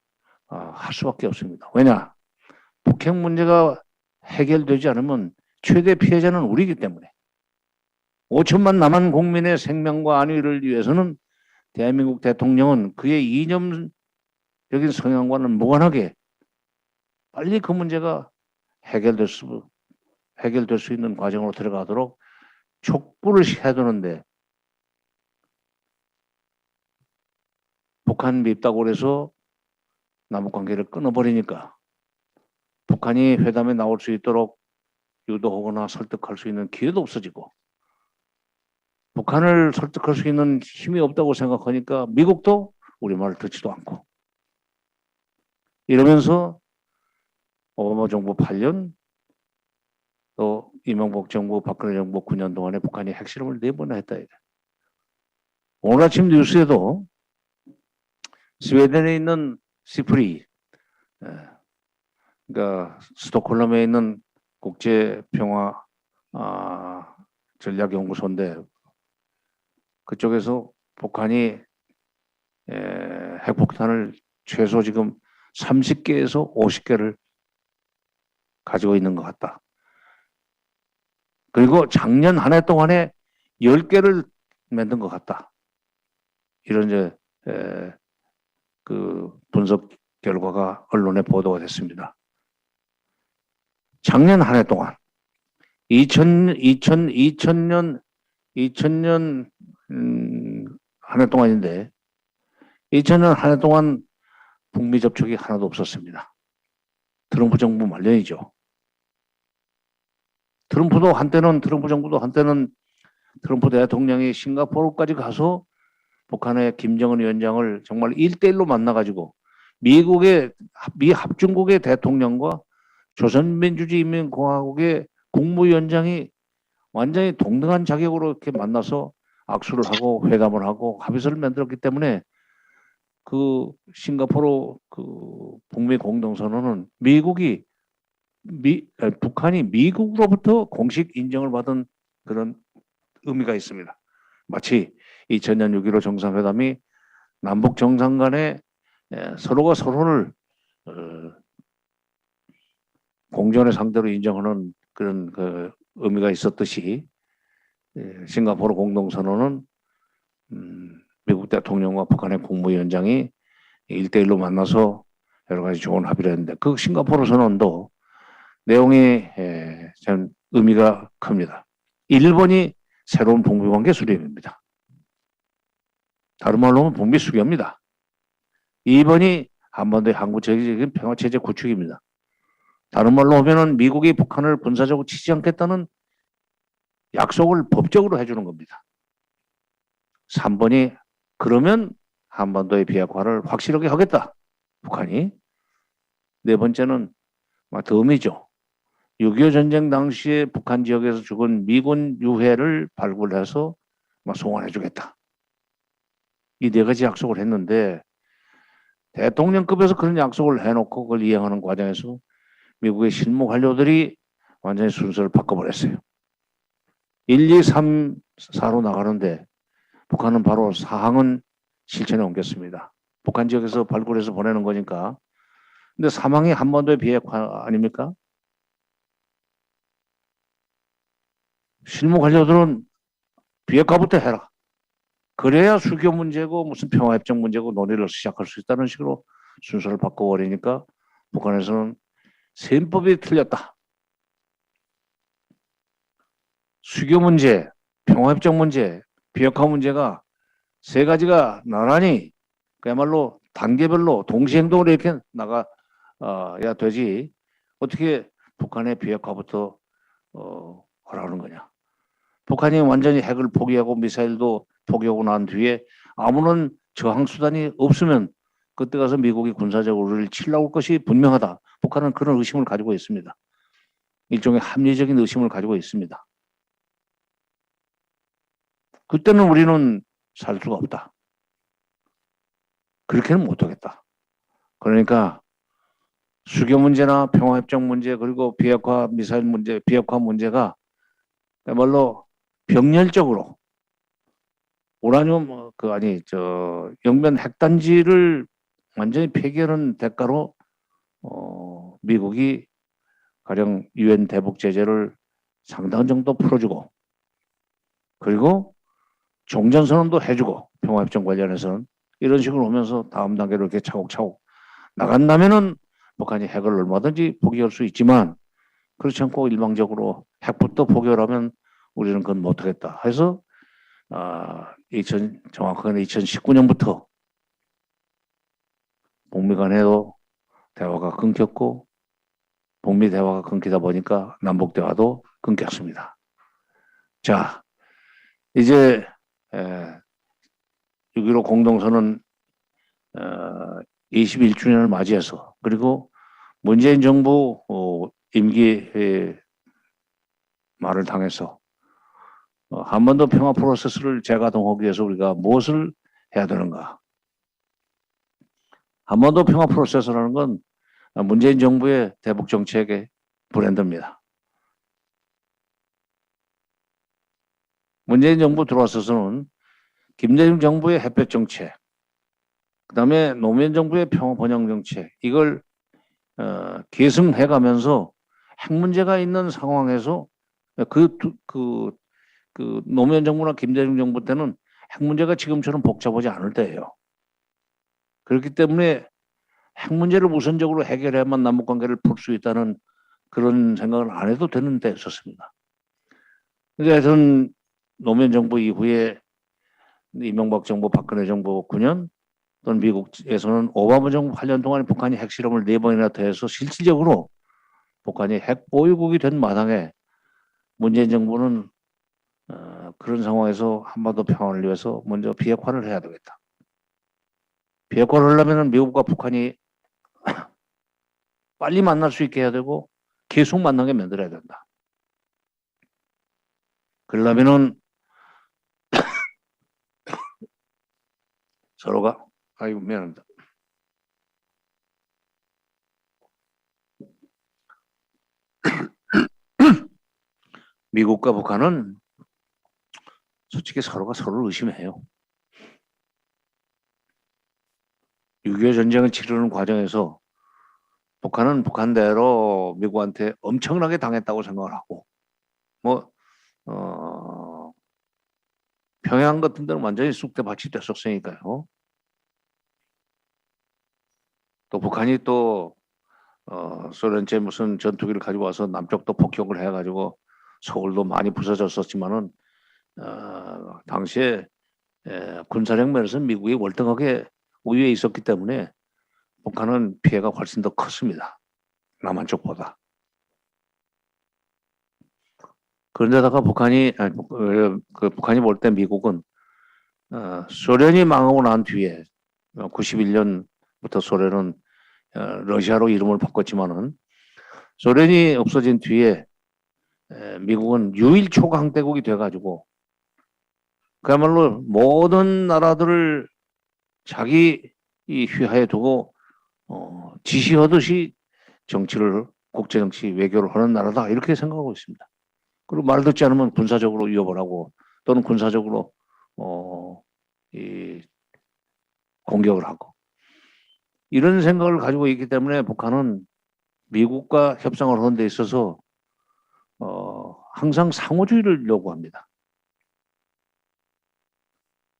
할 수밖에 없습니다. 왜냐? 북핵 문제가 해결되지 않으면 최대 피해자는 우리이기 때문에 5천만 남한 국민의 생명과 안위를 위해서는 대한민국 대통령은 그의 이념적인 성향과는 무관하게 빨리 그 문제가 해결될 수 있는 과정으로 들어가도록 촉구를 해두는데 북한 밉다고 해서 남북관계를 끊어버리니까 북한이 회담에 나올 수 있도록 유도하거나 설득할 수 있는 기회도 없어지고 북한을 설득할 수 있는 힘이 없다고 생각하니까 미국도 우리 말을 듣지도 않고 이러면서 오바마 정부 8년 또 이명박 정부 박근혜 정부 9년 동안에 북한이 핵실험을 4번이나 했다. 오늘 아침 뉴스에도 스웨덴에 있는 시프리 그러니까 스톡홀름에 있는 국제평화 전략연구소인데 그쪽에서 북한이 핵폭탄을 최소 지금 30개에서 50개를 가지고 있는 것 같다. 그리고 작년 한 해 동안에 10개를 만든 것 같다. 이런 이제 그 분석 결과가 언론에 보도가 됐습니다. 작년 한 해 동안 2000년 한 해 동안인데 2000년 한 해 동안 북미 접촉이 하나도 없었습니다. 트럼프 정부 말년이죠. 트럼프 정부도 한때는 트럼프 대통령이 싱가포르까지 가서 북한의 김정은 위원장을 정말 1대1로 만나가지고 미 합중국의 대통령과 조선민주주의인민공화국의 국무위원장이 완전히 동등한 자격으로 이렇게 만나서 악수를 하고 회담을 하고 합의서를 만들었기 때문에 그 싱가포르 그 북미 공동선언은 북한이 미국으로부터 공식 인정을 받은 그런 의미가 있습니다. 마치 2000년 6.15 정상회담이 남북 정상 간에 서로가 서로를 공전의 상대로 인정하는 그런 그 의미가 있었듯이 싱가포르 공동선언은 미국 대통령과 북한의 국무위원장이 1대1로 만나서 여러 가지 좋은 합의를 했는데 그 싱가포르 선언도 내용이 참 의미가 큽니다. 1번이 새로운 북미 관계 수립입니다. 다른 말로 하면 북미 수교입니다. 2번이 한반도의 항구적인 평화체제 구축입니다. 다른 말로 하면 미국이 북한을 군사적으로 치지 않겠다는 약속을 법적으로 해주는 겁니다. 3번이 그러면 한반도의 비핵화를 확실하게 하겠다. 북한이. 네 번째는 덤이죠. 6.25 전쟁 당시에 북한 지역에서 죽은 미군 유해를 발굴해서 송환해주겠다. 이 네 가지 약속을 했는데 대통령급에서 그런 약속을 해놓고 그걸 이행하는 과정에서 미국의 실무 관료들이 완전히 순서를 바꿔버렸어요. 1, 2, 3, 4로 나가는데 북한은 바로 4항은 실천에 옮겼습니다. 북한 지역에서 발굴해서 보내는 거니까. 근데 3항이 한반도의 비핵화 아닙니까? 실무 관료들은 비핵화부터 해라. 그래야 수교 문제고 무슨 평화협정 문제고 논의를 시작할 수 있다는 식으로 순서를 바꿔버리니까 북한에서는 셈법이 틀렸다. 수교 문제, 평화협정 문제, 비핵화 문제가 세 가지가 나란히 그야말로 단계별로 동시 행동으로 이렇게 나가야 되지. 어떻게 북한의 비핵화부터 하라는 거냐. 북한이 완전히 핵을 포기하고 미사일도 포기하고 난 뒤에 아무런 저항 수단이 없으면 그때 가서 미국이 군사적으로 우리를 치려고 할 것이 분명하다. 북한은 그런 의심을 가지고 있습니다. 일종의 합리적인 의심을 가지고 있습니다. 그때는 우리는 살 수가 없다. 그렇게는 못하겠다. 그러니까 수교 문제나 평화협정 문제 그리고 비핵화 미사일 문제, 비핵화 문제가 그야말로 병렬적으로 우라늄 영변 핵단지를 완전히 폐기하는 대가로 미국이 가령 유엔 대북 제재를 상당 정도 풀어주고 그리고 종전선언도 해주고 평화협정 관련해서는 이런 식으로 오면서 다음 단계로 이렇게 차곡차곡 나간다면은 북한이 핵을 얼마든지 포기할 수 있지만 그렇지 않고 일방적으로 핵부터 포기하라면 우리는 그건 못하겠다 해서 정확하게 2019년부터 북미 간에도 대화가 끊겼고 북미 대화가 끊기다 보니까 남북 대화도 끊겼습니다. 자, 이제 6.15 공동선언 21주년을 맞이해서 그리고 문재인 정부 임기 말을 당해서 한반도 평화 프로세스를 재가동하기 위해서 우리가 무엇을 해야 되는가? 한반도 평화 프로세스라는 건 문재인 정부의 대북 정책의 브랜드입니다. 문재인 정부 들어와서는 김대중 정부의 햇볕 정책, 그다음에 노무현 정부의 평화 번영 정책 이걸 계승해가면서 핵 문제가 있는 상황에서 그 노무현 정부나 김대중 정부 때는 핵 문제가 지금처럼 복잡하지 않을 때예요. 그렇기 때문에 핵 문제를 우선적으로 해결해야만 남북 관계를 풀 수 있다는 그런 생각을 안 해도 되는 때였었습니다. 그래서 하여튼 노무현 정부 이후에 이명박 정부, 박근혜 정부 9년 또는 미국에서는 오바마 정부 8년 동안 북한이 핵실험을 4번이나 더 해서 실질적으로 북한이 핵 보유국이 된 마당에 문재인 정부는 그런 상황에서 한반도 평화를 위해서 먼저 비핵화를 해야 되겠다. 비핵화를 하려면 미국과 북한이 빨리 만날 수 있게 해야 되고 계속 만나게 만들어야 된다. 그러려면은 서로가 아이고 미안합니다. 미국과 북한은 솔직히 서로가 서로를 의심해요. 6.25 전쟁을 치르는 과정에서 북한은 북한대로 미국한테 엄청나게 당했다고 생각을 하고 평양 같은 데는 완전히 쑥대밭이 됐었으니까요. 또 북한이 또 소련제 무슨 전투기를 가지고 와서 남쪽도 폭격을 해가지고 서울도 많이 부서졌었지만은 당시에 군사력 면에서 미국이 월등하게 우위에 있었기 때문에 북한은 피해가 훨씬 더 컸습니다. 남한 쪽보다. 그런데다가 북한이 볼 때 미국은 소련이 망하고 난 뒤에 91년부터 소련은 러시아로 이름을 바꿨지만은 소련이 없어진 뒤에 미국은 유일 초강대국이 돼가지고 그야말로 모든 나라들을 자기 이 휘하에 두고 지시하듯이 정치를 국제 정치 외교를 하는 나라다 이렇게 생각하고 있습니다. 그리고 말 듣지 않으면 군사적으로 위협을 하고 또는 군사적으로 공격을 하고 이런 생각을 가지고 있기 때문에 북한은 미국과 협상을 하는 데 있어서 항상 상호주의를 요구합니다.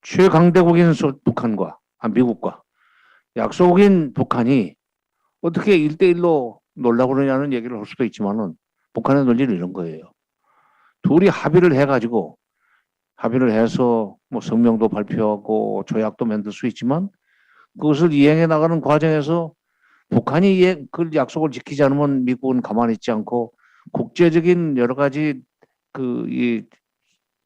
최강대국인 북한과 미국과 약속인 북한이 어떻게 1대1로 놀라고 그러냐는 얘기를 할 수도 있지만은 북한의 논리는 이런 거예요. 둘이 합의를 해가지고 합의를 해서 뭐 성명도 발표하고 조약도 만들 수 있지만 그것을 이행해 나가는 과정에서 북한이 그 약속을 지키지 않으면 미국은 가만히 있지 않고 국제적인 여러 가지 이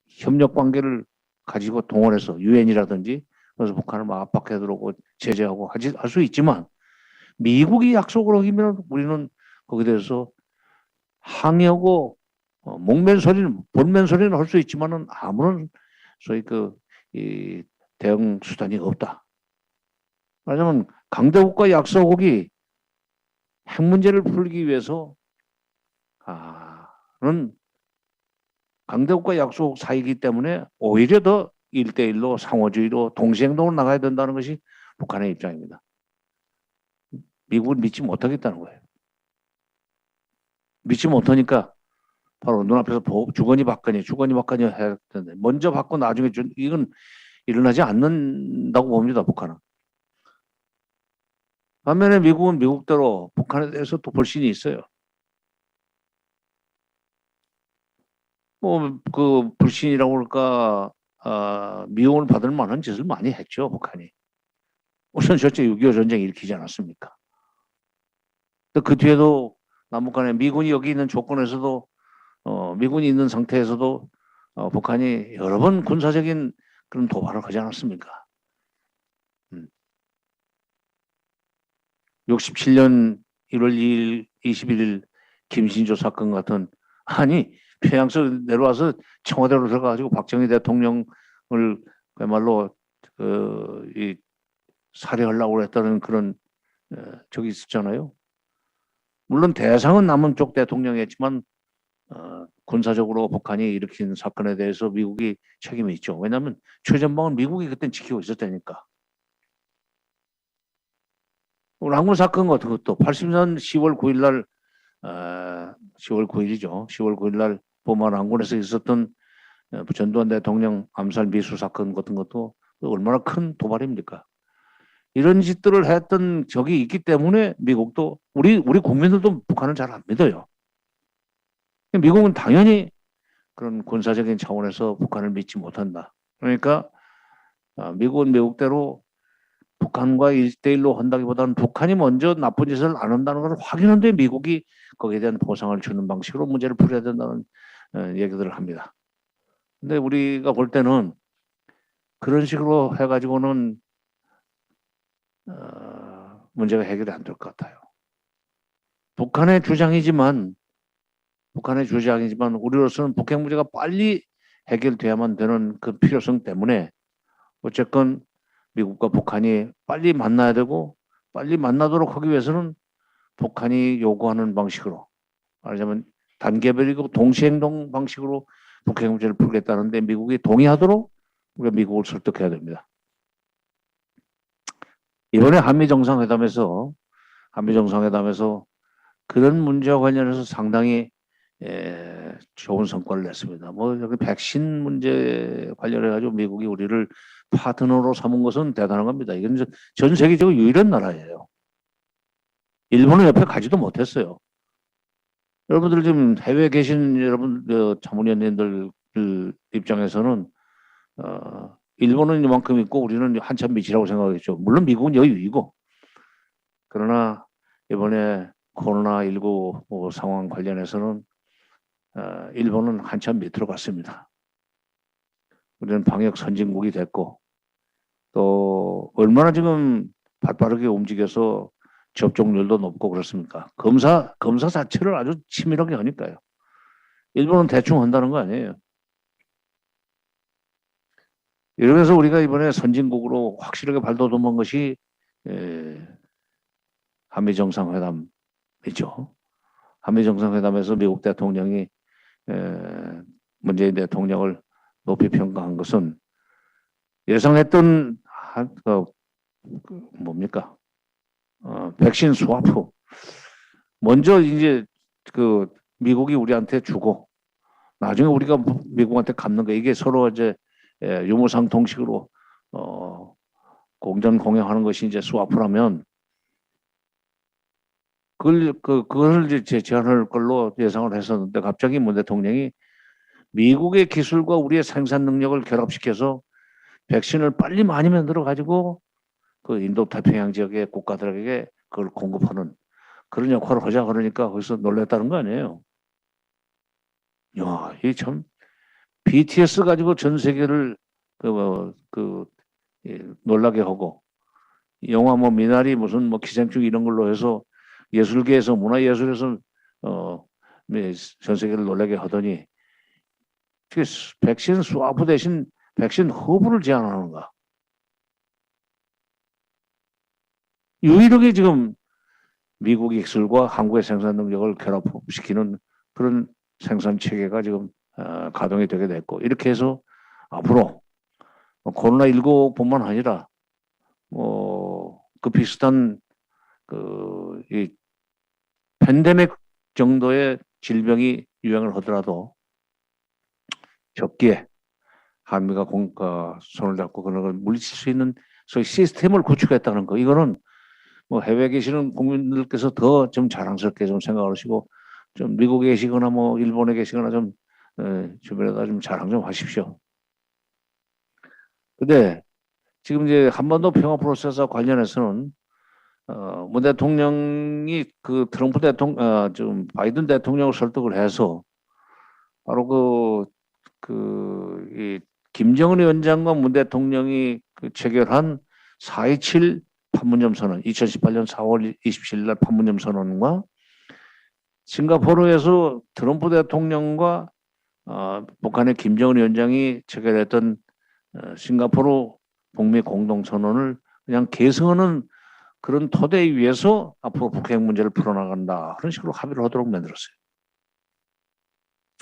협력 관계를 가지고 동원해서 유엔이라든지 그래서 북한을 막 압박해 들어오고 제재하고 할 수 있지만 미국이 약속을 어기면 우리는 거기에 대해서 항의하고 본면 소리는 할 수 있지만은 아무런 소위 이 대응 수단이 없다. 왜냐하면 강대국가 약소국이 핵 문제를 풀기 위해서는 강대국가 약소국 사이기 때문에 오히려 더 1대1로 상호주의로 동시행동으로 나가야 된다는 것이 북한의 입장입니다. 미국을 믿지 못하겠다는 거예요. 믿지 못하니까 바로 눈앞에서 주거니 받거니 해야 되는데 먼저 받고 나중에 이건 일어나지 않는다고 봅니다. 북한은. 반면에 미국은 미국대로 북한에 대해서 또 불신이 있어요. 뭐 그 불신이라고 할까 미움을 받을 만한 짓을 많이 했죠. 북한이. 우선 첫째 6.25 전쟁 일으키지 않았습니까? 또 그 뒤에도 남북한에 미군이 여기 있는 조건에서도 미군이 있는 상태에서도 북한이 여러 번 군사적인 그런 도발을 하지 않았습니까? 67년 1월 2일, 21일 김신조 사건 같은 평양에서 내려와서 청와대로 들어가가지고 박정희 대통령을 그야말로 살해하려고 했다는 그런 적이 있었잖아요. 물론 대상은 남은 쪽 대통령이었지만 군사적으로 북한이 일으킨 사건에 대해서 미국이 책임이 있죠. 왜냐하면 최전방은 미국이 그때 지키고 있었다니까. 랑군 사건 같은 것도 80년 10월 9일 날 10월 9일이죠. 10월 9일 날 포마 랑군에서 있었던 전두환 대통령 암살 미수 사건 같은 것도 얼마나 큰 도발입니까? 이런 짓들을 했던 적이 있기 때문에 미국도 우리 국민들도 북한을 잘 안 믿어요. 미국은 당연히 그런 군사적인 차원에서 북한을 믿지 못한다. 그러니까 미국은 미국대로 북한과 1대1로 한다기보다는 북한이 먼저 나쁜 짓을 안 한다는 걸 확인한 뒤에 미국이 거기에 대한 보상을 주는 방식으로 문제를 풀어야 된다는 얘기들을 합니다. 근데 우리가 볼 때는 그런 식으로 해가지고는 문제가 해결이 안 될 것 같아요. 북한의 주장이지만 우리로서는 북핵 문제가 빨리 해결돼야만 되는 그 필요성 때문에 어쨌건 미국과 북한이 빨리 만나야 되고 빨리 만나도록 하기 위해서는 북한이 요구하는 방식으로 말하자면 단계별이고 동시행동 방식으로 북핵 문제를 풀겠다는데 미국이 동의하도록 우리가 미국을 설득해야 됩니다. 이번에 한미 정상회담에서 그런 문제와 관련해서 상당히 좋은 성과를 냈습니다. 뭐 여기 백신 문제 관련해 가지고 미국이 우리를 파트너로 삼은 것은 대단한 겁니다. 이건 전 세계적으로 유일한 나라예요. 일본은 옆에 가지도 못했어요. 여러분들 지금 해외에 계신 여러분 자문위원님들 입장에서는 일본은 이만큼 있고 우리는 한참 밑이라고 생각했죠. 물론 미국은 여기 위고. 그러나 이번에 코로나19 상황 관련해서는 일본은 한참 밑으로 갔습니다. 우리는 방역 선진국이 됐고 또 얼마나 지금 발빠르게 움직여서 접종률도 높고 그렇습니까? 검사 자체를 아주 치밀하게 하니까요. 일본은 대충 한다는 거 아니에요. 이러면서 우리가 이번에 선진국으로 확실하게 발돋움한 것이 한미 정상회담이죠. 한미 정상회담에서 미국 대통령이 문재인 대통령을 높이 평가한 것은 예상했던 뭡니까? 백신 스와프. 먼저 이제 미국이 우리한테 주고 나중에 우리가 미국한테 갚는 거 이게 서로 이제 유무상통식으로 공전 공영하는 것이 이제 스와프라면 그걸 이제 제안할 걸로 예상을 했었는데 갑자기 문 대통령이 미국의 기술과 우리의 생산 능력을 결합시켜서 백신을 빨리 많이 만들어 가지고 그 인도太平洋 지역의 국가들에게 그걸 공급하는 그런 역할을 하자 그러니까 거기서 놀랬다는 거 아니에요. 야, 이 참 BTS 가지고 전 세계를 놀라게 하고 영화 뭐 미나리 무슨 뭐 기생충 이런 걸로 해서 예술계에서 문화예술에서 전 세계를 놀라게 하더니 백신 스와프 대신 백신 허브를 제한하는가? 유일하게 지금 미국의 기술과 한국의 생산 능력을 결합시키는 그런 생산 체계가 지금 가동이 되게 됐고 이렇게 해서 앞으로 코로나19뿐만 아니라 그 비슷한 이 팬데믹 정도의 질병이 유행을 하더라도 적기에 한미가 손을 잡고 그런 걸 물리칠 수 있는 소위 시스템을 구축했다는 거. 이거는 뭐 해외에 계시는 국민들께서 더 좀 자랑스럽게 좀 생각을 하시고 좀 미국에 계시거나 뭐 일본에 계시거나 좀 주변에다 좀 자랑 좀 하십시오. 근데 지금 이제 한반도 평화 프로세스와 관련해서는 문 대통령이 그 트럼프 대통령, 좀 바이든 대통령을 설득을 해서 바로 이 김정은 위원장과 문 대통령이 그 체결한 4.27 판문점 선언, 2018년 4월 27일 날 판문점 선언과 싱가포르에서 트럼프 대통령과 북한의 김정은 위원장이 체결했던 싱가포르 북미 공동선언을 그냥 계승하는 그런 토대 위에서 앞으로 북핵 문제를 풀어나간다. 그런 식으로 합의를 하도록 만들었어요.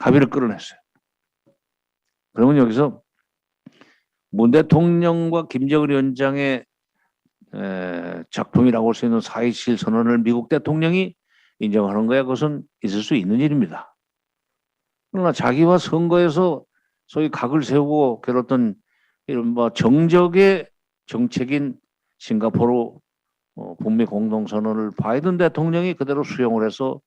합의를 끌어냈어요. 그러면 여기서 문 대통령과 김정은 위원장의 작품이라고 할 수 있는 4.27 선언을 미국 대통령이 인정하는 거야. 그것은 있을 수 있는 일입니다. 그러나 자기와 선거에서 소위 각을 세우고 겨뤘던 이런 뭐 정적의 정책인 싱가포르 북미 공동선언을 바이든 대통령이 그대로 수용을 해서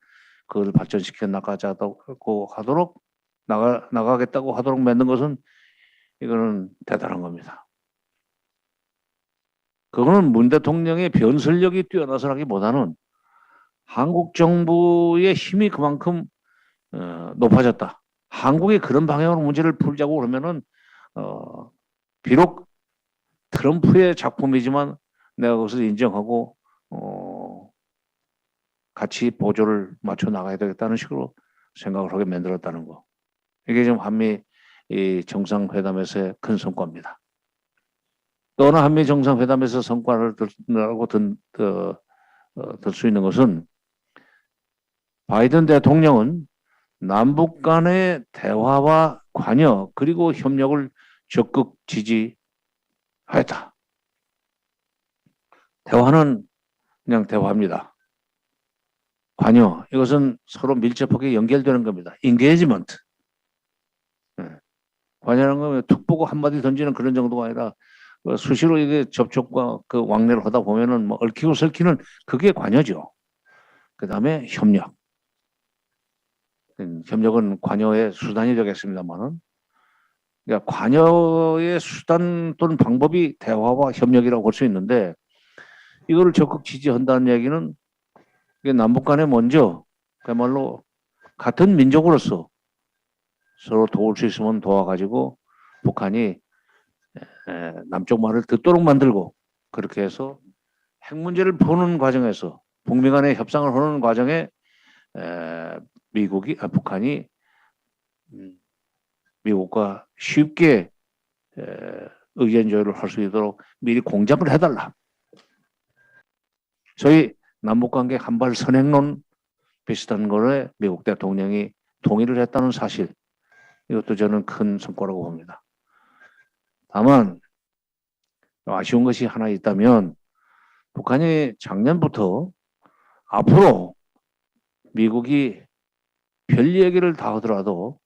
그걸 발전시켜 나가자고 하도록 나가겠다고 하도록 만든 것은 이거는 대단한 겁니다. 그거는 문 대통령의 변설력이 뛰어나서라기보다는 한국 정부의 힘이 그만큼 높아졌다. 한국이 그런 방향으로 문제를 풀자고 그러면은 비록 트럼프의 작품이지만 내가 그것을 인정하고 같이 보조를 맞춰 나가야 되겠다는 식으로 생각을 하게 만들었다는 거. 이게 지금 한미 이 정상회담에서의 큰 성과입니다. 또 하나 한미 정상회담에서 성과를 들라고 들 수 있는 것은 바이든 대통령은 남북 간의 대화와 관여 그리고 협력을 적극 지지하였다. 대화는 그냥 대화입니다. 관여 이것은 서로 밀접하게 연결되는 겁니다. 인게이지먼트. 관여라는 건 툭 보고 한마디 던지는 그런 정도가 아니라 수시로 이게 접촉과 그 왕래를 하다 보면은 뭐 얽히고 설키는 그게 관여죠. 그 다음에 협력. 협력은 관여의 수단이 되겠습니다만은, 그러니까 관여의 수단 또는 방법이 대화와 협력이라고 볼 수 있는데, 이거를 적극 지지한다는 얘기는 이게 남북 간에 먼저 그야말로 같은 민족으로서 서로 도울 수 있으면 도와가지고 북한이 남쪽 말을 듣도록 만들고 그렇게 해서 핵 문제를 푸는 과정에서 북미 간의 협상을 하는 과정에 북한이 미국과 쉽게 의견 조율을 할 수 있도록 미리 공작을 해달라. 소위 남북관계 한발 선행론 비슷한 거를 미국 대통령이 동의를 했다는 사실, 이것도 저는 큰 성과라고 봅니다. 다만 아쉬운 것이 하나 있다면, 북한이 작년부터 앞으로 미국이 별 얘기를 다 하더라도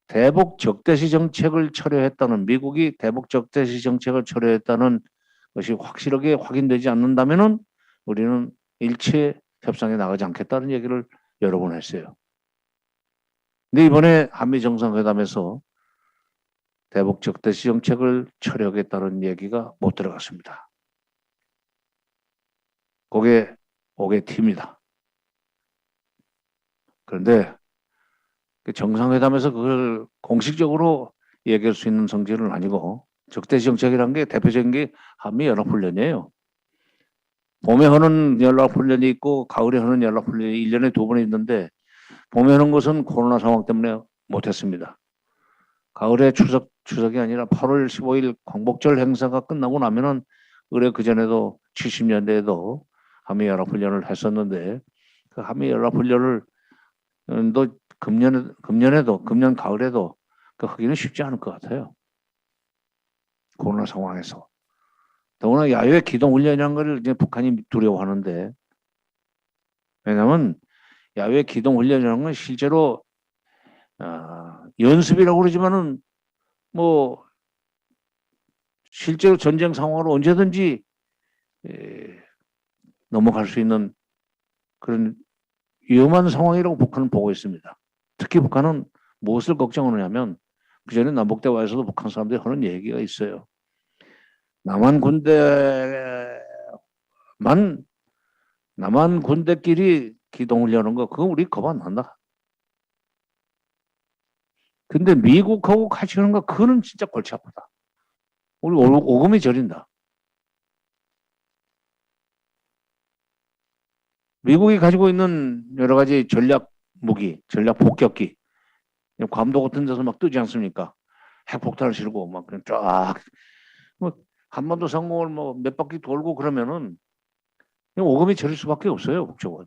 대북 적대시 정책을 철회했다는, 미국이 대북 적대시 정책을 철회했다는 것이 확실하게 확인되지 않는다면은 우리는 일체 협상에 나가지 않겠다는 얘기를 여러 번 했어요. 근데 이번에 한미 정상회담에서 대북 적대시 정책을 철회하겠다는 얘기가 못 들어갔습니다. 그게 T입니다. 그런데 그 정상회담에서 그걸 공식적으로 얘기할 수 있는 성질은 아니고, 적대시 정책이라는 게 대표적인 게 한미 연합훈련이에요. 봄에 하는 연합훈련이 있고 가을에 하는 연합훈련이 1년에 2번 있는데, 봄에 하는 것은 코로나 상황 때문에 못했습니다. 가을에 추석이 아니라 8월 15일 광복절 행사가 끝나고 나면은, 의뢰 그전에도 70년대에도 한미연합훈련을 했었는데, 그 한미연합훈련을 또 금년 가을에도 그 하기는 쉽지 않을 것 같아요. 코로나 상황에서. 더구나 야외 기동훈련이라는 걸 이제 북한이 두려워하는데, 왜냐하면 야외 기동훈련이라는 건 실제로 연습이라고 그러지만은 뭐 실제로 전쟁 상황으로 언제든지 넘어갈 수 있는 그런 위험한 상황이라고 북한은 보고 있습니다. 특히 북한은 무엇을 걱정하느냐면, 그전에 남북 대화에서도 북한 사람들이 하는 얘기가 있어요. 남한 군대끼리 기동훈련하는 거, 그거 우리 겁 안 난다. 근데 미국하고 같이 하는 거, 그거는 진짜 골치 아프다. 우리 오금이 저린다. 미국이 가지고 있는 여러 가지 전략 무기, 전략 폭격기, 괌도 같은 데서 막 뜨지 않습니까? 핵폭탄을 실고 막 그냥 쫙, 뭐 한반도 상공을 뭐 몇 바퀴 돌고 그러면은 오금이 저릴 수밖에 없어요, 북쪽은.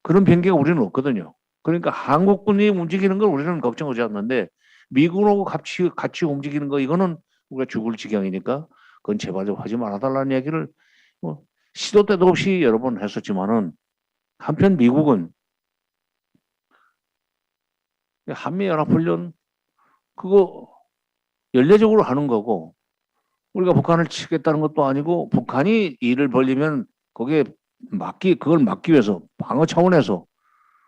그런 변기가 우리는 없거든요. 그러니까 한국군이 움직이는 걸 우리는 걱정하지 않는데, 미국하고 같이 움직이는 거, 이거는 우리가 죽을 지경이니까 그건 제발 좀 하지 말아달라는 얘기를 뭐 시도 때도 없이 여러 번 했었지만은, 한편 미국은 한미연합훈련 그거 연례적으로 하는 거고, 우리가 북한을 치겠다는 것도 아니고, 북한이 일을 벌리면 거기에 그걸 막기 위해서 방어 차원에서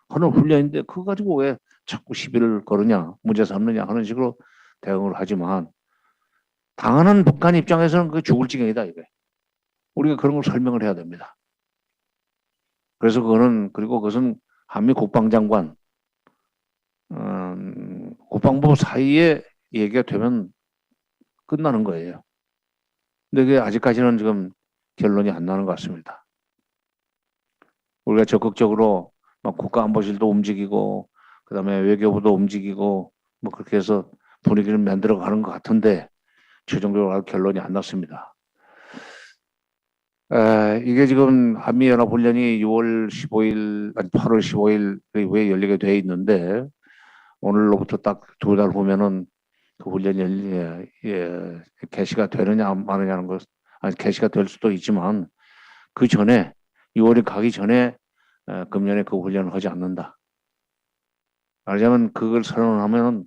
하는 훈련인데, 그거 가지고 왜 자꾸 시비를 거느냐, 문제 삼느냐 하는 식으로 대응을 하지만, 당하는 북한 입장에서는 그게 죽을 지경이다, 이게. 우리가 그런 걸 설명을 해야 됩니다. 그래서 그리고 그것은 한미 국방장관, 국방부 사이에 얘기가 되면 끝나는 거예요. 근데 그게 아직까지는 지금 결론이 안 나는 것 같습니다. 우리가 적극적으로 막 국가안보실도 움직이고, 그다음에 외교부도 움직이고, 뭐 그렇게 해서 분위기를 만들어 가는 것 같은데, 최종적으로 결론이 안 났습니다. 이게 지금 한미연합훈련이 6월 15일, 아니 8월 15일 왜 열리게 돼 있는데, 오늘로부터 딱 2달 후면은 그 훈련이 개시가 되느냐 마느냐는 것, 아니 개시가 될 수도 있지만, 그 전에 6월이 가기 전에 금년에 그 훈련을 하지 않는다. 말하자면 그걸 선언하면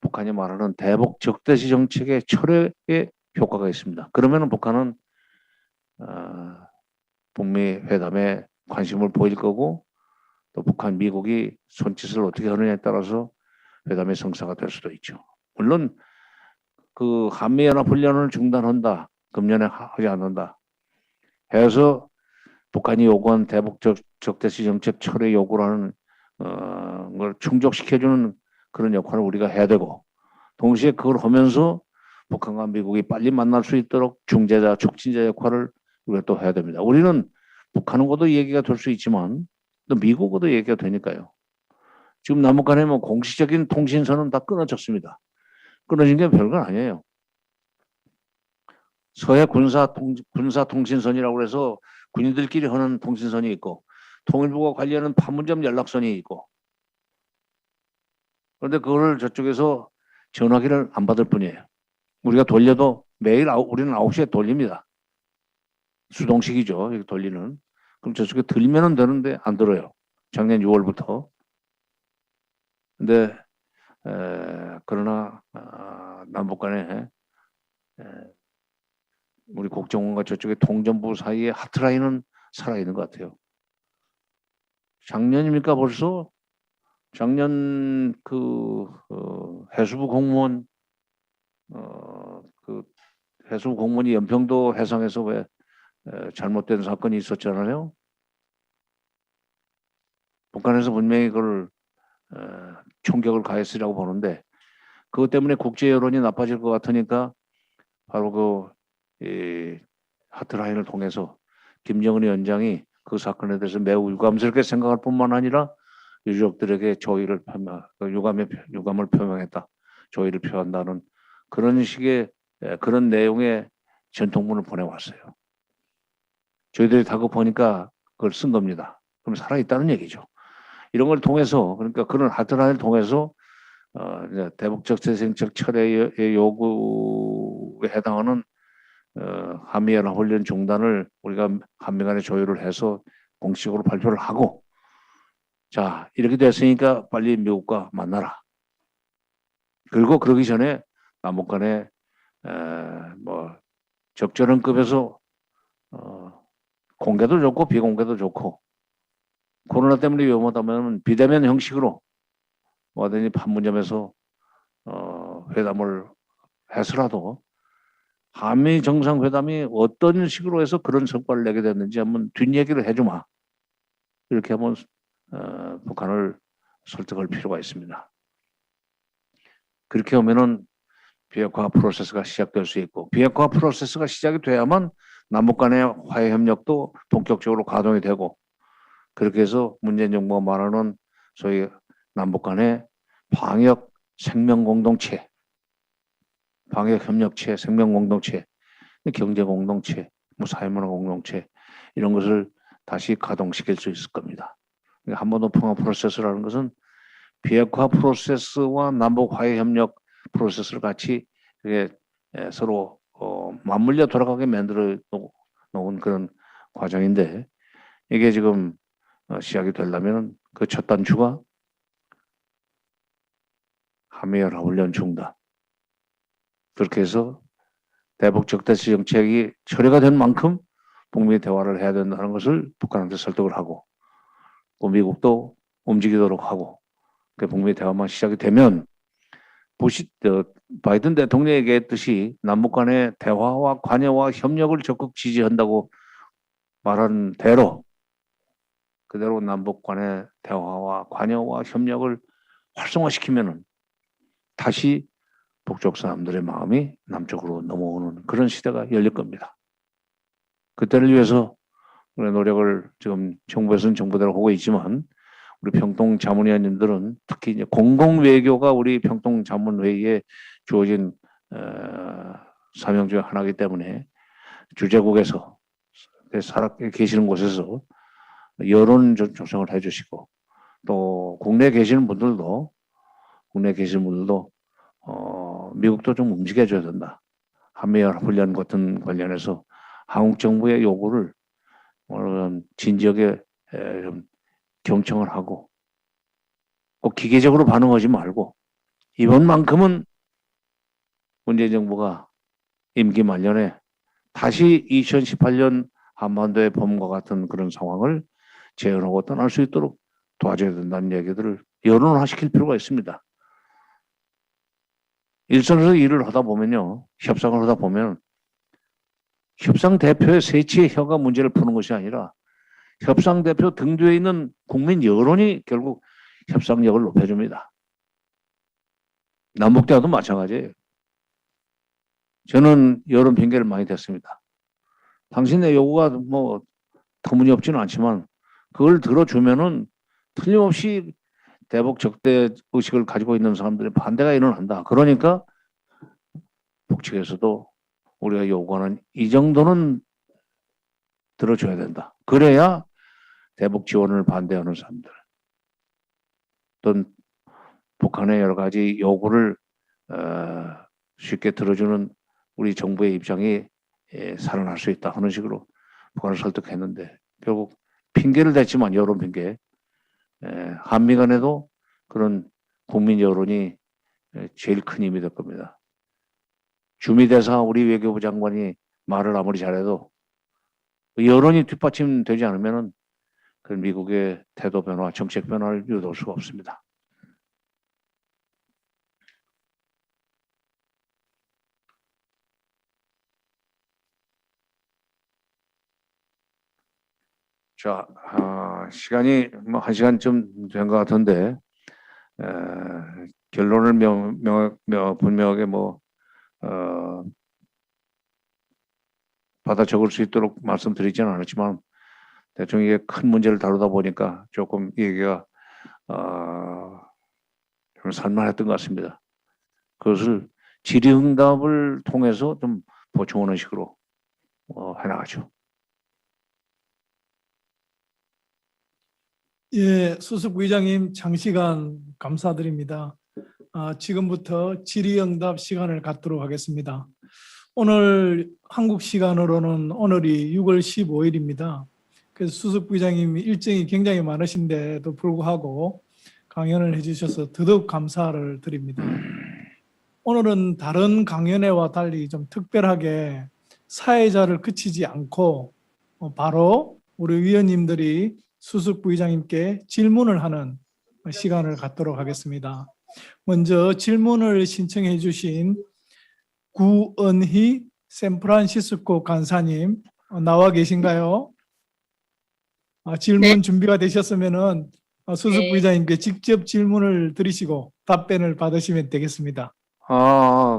북한이 말하는 대북 적대시 정책의 철회에 효과가 있습니다. 그러면 북한은 북미 회담에 관심을 보일 거고, 또 북한, 미국이 손짓을 어떻게 하느냐에 따라서 회담의 성사가 될 수도 있죠. 물론 그 한미연합훈련을 중단한다, 금년에 하지 않는다 해서 북한이 요구한 대북 적대시 정책 철회 요구라는 걸 충족시켜주는 그런 역할을 우리가 해야 되고, 동시에 그걸 하면서 북한과 미국이 빨리 만날 수 있도록 중재자, 촉진자 역할을 우리가 또 해야 됩니다. 우리는 북한하고도 얘기가 될 수 있지만 또 미국하고도 얘기가 되니까요. 지금 남북 간에 뭐 공식적인 통신선은 다 끊어졌습니다. 끊어진 게 별건 아니에요. 서해 군사 통신선이라고 해서 군인들끼리 하는 통신선이 있고, 통일부가 관리하는 판문점 연락선이 있고, 그런데 그거를 저쪽에서 전화기를 안 받을 뿐이에요. 우리가 돌려도 매일 우리는 9시에 돌립니다. 수동식이죠, 이렇게 돌리는. 그럼 저쪽에 들면은 되는데 안 들어요. 작년 6월부터. 근데 그러나 남북 간에 우리 국정원과 저쪽에 통전부 사이에 하트라인은 살아있는 것 같아요. 작년입니까 벌써 작년 해수부 공무원 그 해수부 공무원이 연평도 해상에서 왜 잘못된 사건이 있었잖아요. 북한에서 분명히 그걸 총격을 가했으라고 보는데 그것 때문에 국제 여론이 나빠질 것 같으니까 바로 하트라인을 통해서 김정은 위원장이 그 사건에 대해서 매우 유감스럽게 생각할 뿐만 아니라 유족들에게 유감을 표명했다. 조의를 표한다는 그런 식의 그런 내용의 전통문을 보내왔어요. 저희들이 다급하니까 그걸 쓴 겁니다. 그럼 살아있다는 얘기죠. 이런 걸 통해서 그러니까 그런 하트라인을 통해서 이제 대북적 재생적 철회의 요구에 해당하는 한미연합 훈련 중단을 우리가 한미 간에 조율을 해서 공식적으로 발표를 하고 자 이렇게 됐으니까 빨리 미국과 만나라. 그리고 그러기 전에 남북 간에 뭐 적절한 급에서 공개도 좋고 비공개도 좋고 코로나 때문에 위험하다면 비대면 형식으로 뭐든지 판문점에서 회담을 해서라도 한미 정상회담이 어떤 식으로 해서 그런 성과를 내게 됐는지 한번 뒷얘기를 해주마. 이렇게 한번 북한을 설득할 필요가 있습니다. 그렇게 하면은 비핵화 프로세스가 시작될 수 있고 비핵화 프로세스가 시작이 돼야만 남북 간의 화해 협력도 본격적으로 가동이 되고 그렇게 해서 문재인 정부가 말하는 소위 남북 간의 방역 생명 공동체, 방역 협력체, 생명 공동체, 경제 공동체, 뭐 사회문화 공동체 이런 것을 다시 가동시킬 수 있을 겁니다. 그러니까 한반도 평화 프로세스라는 것은 비핵화 프로세스와 남북 화해 협력 프로세스를 같이 서로 맞물려 돌아가게 만들어 놓은 그런 과정인데 이게 지금 시작이 되려면 그 첫 단추가 한미연합 훈련 중단. 그렇게 해서 대북 적대시 정책이 철회가 된 만큼 북미 대화를 해야 된다는 것을 북한한테 설득을 하고 또 미국도 움직이도록 하고 그 북미 대화만 시작이 되면 바이든 대통령이 얘기했듯이 남북 간의 대화와 관여와 협력을 적극 지지한다고 말한 대로 그대로 남북 간의 대화와 관여와 협력을 활성화시키면은 다시 북쪽 사람들의 마음이 남쪽으로 넘어오는 그런 시대가 열릴 겁니다. 그때를 위해서 우리 노력을 지금 정부에서는 정부대로 하고 있지만 우리 평통 자문위원님들은 특히 이제 공공외교가 우리 평통 자문회의에 주어진 사명 중 하나이기 때문에 주재국에서 살아 계시는 곳에서 여론 조성을 해주시고 또 국내에 계시는 분들도 미국도 좀 움직여줘야 된다. 한미연합 훈련 같은 관련해서 한국 정부의 요구를 진지하게 좀 경청을 하고 꼭 기계적으로 반응하지 말고 이번만큼은 문재인 정부가 임기 말년에 다시 2018년 한반도의 봄과 같은 그런 상황을 재현하고 떠날 수 있도록 도와줘야 된다는 얘기들을 여론화시킬 필요가 있습니다. 일선에서 일을 하다 보면요. 협상을 하다 보면 협상 대표의 세치의 혀가 문제를 푸는 것이 아니라 협상 대표 등 뒤에 있는 국민 여론이 결국 협상력을 높여줍니다. 남북 대화도 마찬가지예요. 저는 여론 핑계를 많이 댔습니다. 당신의 요구가 뭐 터무니없지는 않지만 그걸 들어주면은 틀림없이 대북 적대 의식을 가지고 있는 사람들의 반대가 일어난다. 그러니까 북측에서도 우리가 요구하는 이 정도는 들어줘야 된다. 그래야 대북 지원을 반대하는 사람들 또는 북한의 여러 가지 요구를 쉽게 들어주는 우리 정부의 입장이 살아날 수 있다 하는 식으로 북한을 설득했는데 결국 핑계를 댔지만 여론 핑계 한미 간에도 그런 국민 여론이 제일 큰 힘이 될 겁니다. 주미대사 우리 외교부 장관이 말을 아무리 잘해도 여론이 뒷받침되지 않으면 그 미국의 태도 변화, 정책 변화를 이루어올 수가 없습니다. 자, 시간이 뭐 1시간쯤 된 것 같은데 결론을 분명하게 받아 적을 수 있도록 말씀드리지는 않았지만 대충 이게 큰 문제를 다루다 보니까 조금 얘기가 좀 살만했던 것 같습니다. 그것을 질의응답을 통해서 좀 보충하는 식으로 해나가죠. 예, 수석 부의장님 장시간 감사드립니다. 지금부터 질의응답 시간을 갖도록 하겠습니다. 오늘 한국 시간으로는 오늘이 6월 15일입니다. 그래서 수석 부의장님이 일정이 굉장히 많으신데도 불구하고 강연을 해주셔서 더더욱 감사를 드립니다. 오늘은 다른 강연회와 달리 좀 특별하게 사회자를 그치지 않고 바로 우리 위원님들이 수석 부의장님께 질문을 하는 시간을 갖도록 하겠습니다. 먼저 질문을 신청해 주신 구은희 샌프란시스코 간사님 나와 계신가요? 질문 네. 준비가 되셨으면은 수석 네. 부의장님께 직접 질문을 드리시고 답변을 받으시면 되겠습니다.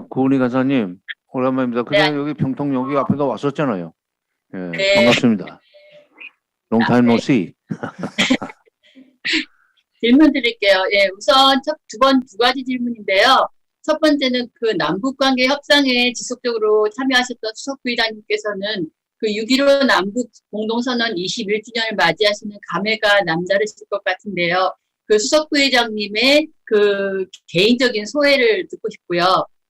구은희 간사님 오랜만입니다. 그냥 네. 여기 평통 여기 앞에도 왔었잖아요. 예, 네. 반갑습니다. Long time no 네. see. 질문 드릴게요. 예, 우선 두 가지 질문인데요. 첫 번째는 그 남북관계 협상에 지속적으로 참여하셨던 수석 부의장님께서는 그 6.15 남북 공동선언 21주년을 맞이하시는 감회가 남다르실 것 같은데요. 그 수석 부의장님의 그 개인적인 소회를 듣고 싶고요.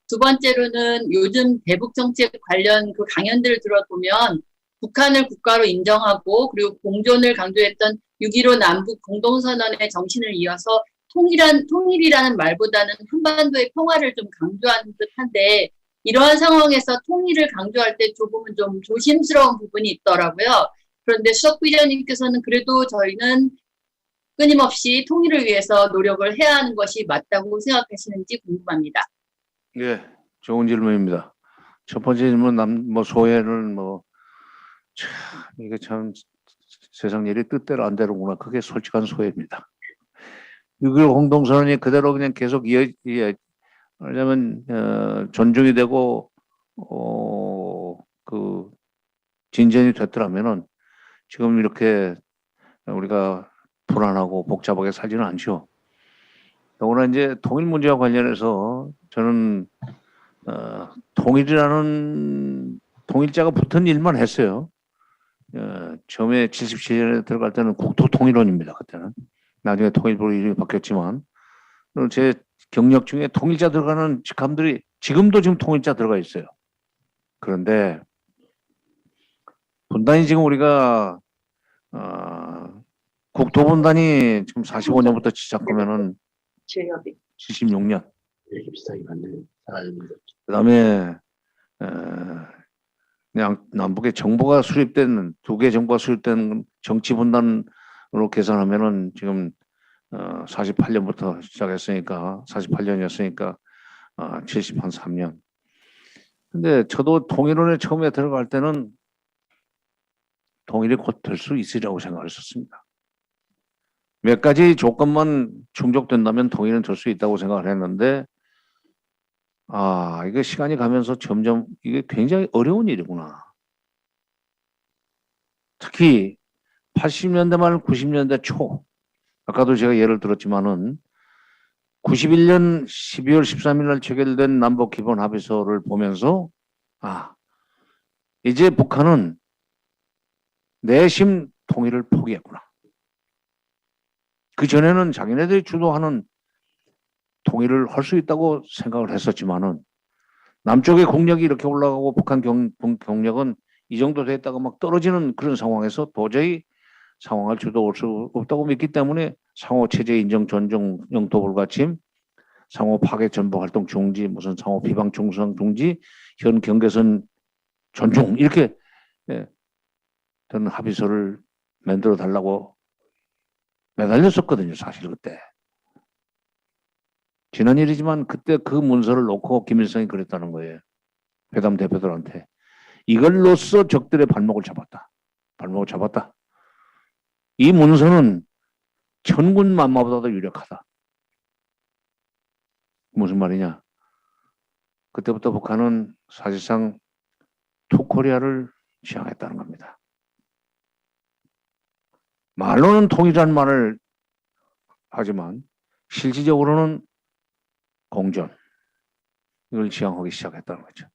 두 번째로는 요즘 대북 정책 관련 그 강연들을 들어보면 북한을 국가로 인정하고 그리고 공존을 강조했던 6.15 남북 공동선언의 정신을 이어서 통일이라는 말보다는 한반도의 평화를 좀 강조하는 듯한데 이러한 상황에서 통일을 강조할 때 조금은 좀 조심스러운 부분이 있더라고요. 그런데 수석 부의장님께서는 그래도 저희는 끊임없이 통일을 위해서 노력을 해야 하는 것이 맞다고 생각하시는지 궁금합니다. 예, 좋은 질문입니다. 첫 번째 질문 소회는 참 이게 참 세상 일이 뜻대로 안 되는구나. 그게 솔직한 소회입니다. 6.15 공동선언이 그대로 그냥 계속 왜냐면 존중이 되고 그 진전이 됐더라면은 지금 이렇게 우리가 불안하고 복잡하게 살지는 않죠. 더구나 이제 통일 문제와 관련해서 저는 통일자가 붙은 일만 했어요. 처음에 77년에 들어갈 때는 국토통일원입니다. 그때는 나중에 통일부로 이름이 바뀌었지만 제 경력 중에 통일자 들어가는 직함들이 지금도 지금 통일자 들어가 있어요. 그런데 분단이 지금 우리가 국토분단이 지금 45년부터 시작하면은 76년. 이렇게 비슷하게 맞는 그다음에 그냥 남북의 정보가 수립된 두 개 정보가 수립된 정치 분단으로 계산하면은 지금 48년부터 시작했으니까 48년이었으니까 73년. 근데 저도 통일원에 처음에 들어갈 때는 통일이 곧 될 수 있으리라고 생각했었습니다. 몇 가지 조건만 충족된다면 통일은 될 수 있다고 생각을 했는데 이게 시간이 가면서 점점 이게 굉장히 어려운 일이구나. 특히 80년대 말 90년대 초 아까도 제가 예를 들었지만은 91년 12월 13일 날 체결된 남북 기본 합의서를 보면서 이제 북한은 내심 통일을 포기했구나. 그 전에는 자기네들이 주도하는 통일을 할 수 있다고 생각을 했었지만은 남쪽의 공력이 이렇게 올라가고 북한 경력은 이 정도 됐다가 막 떨어지는 그런 상황에서 도저히 상황을 주도할 수 없다고 믿기 때문에 상호 체제 인정 존중 영토 불가침 상호 파괴 전복 활동 중지 무슨 상호 비방 중성 중지 현 경계선 존중 이렇게 저는 합의서를 만들어 달라고 매달렸었거든요. 사실 그때. 지난 일이지만 그때 그 문서를 놓고 김일성이 그랬다는 거예요. 회담 대표들한테. 이걸로써 적들의 발목을 잡았다. 발목을 잡았다. 이 문서는 천군 만마보다도 유력하다. 무슨 말이냐? 그때부터 북한은 사실상 투코리아를 지향했다는 겁니다. 말로는 통일이라는 말을 하지만 실질적으로는 공존, 이걸 지향하기 시작했다는 거죠.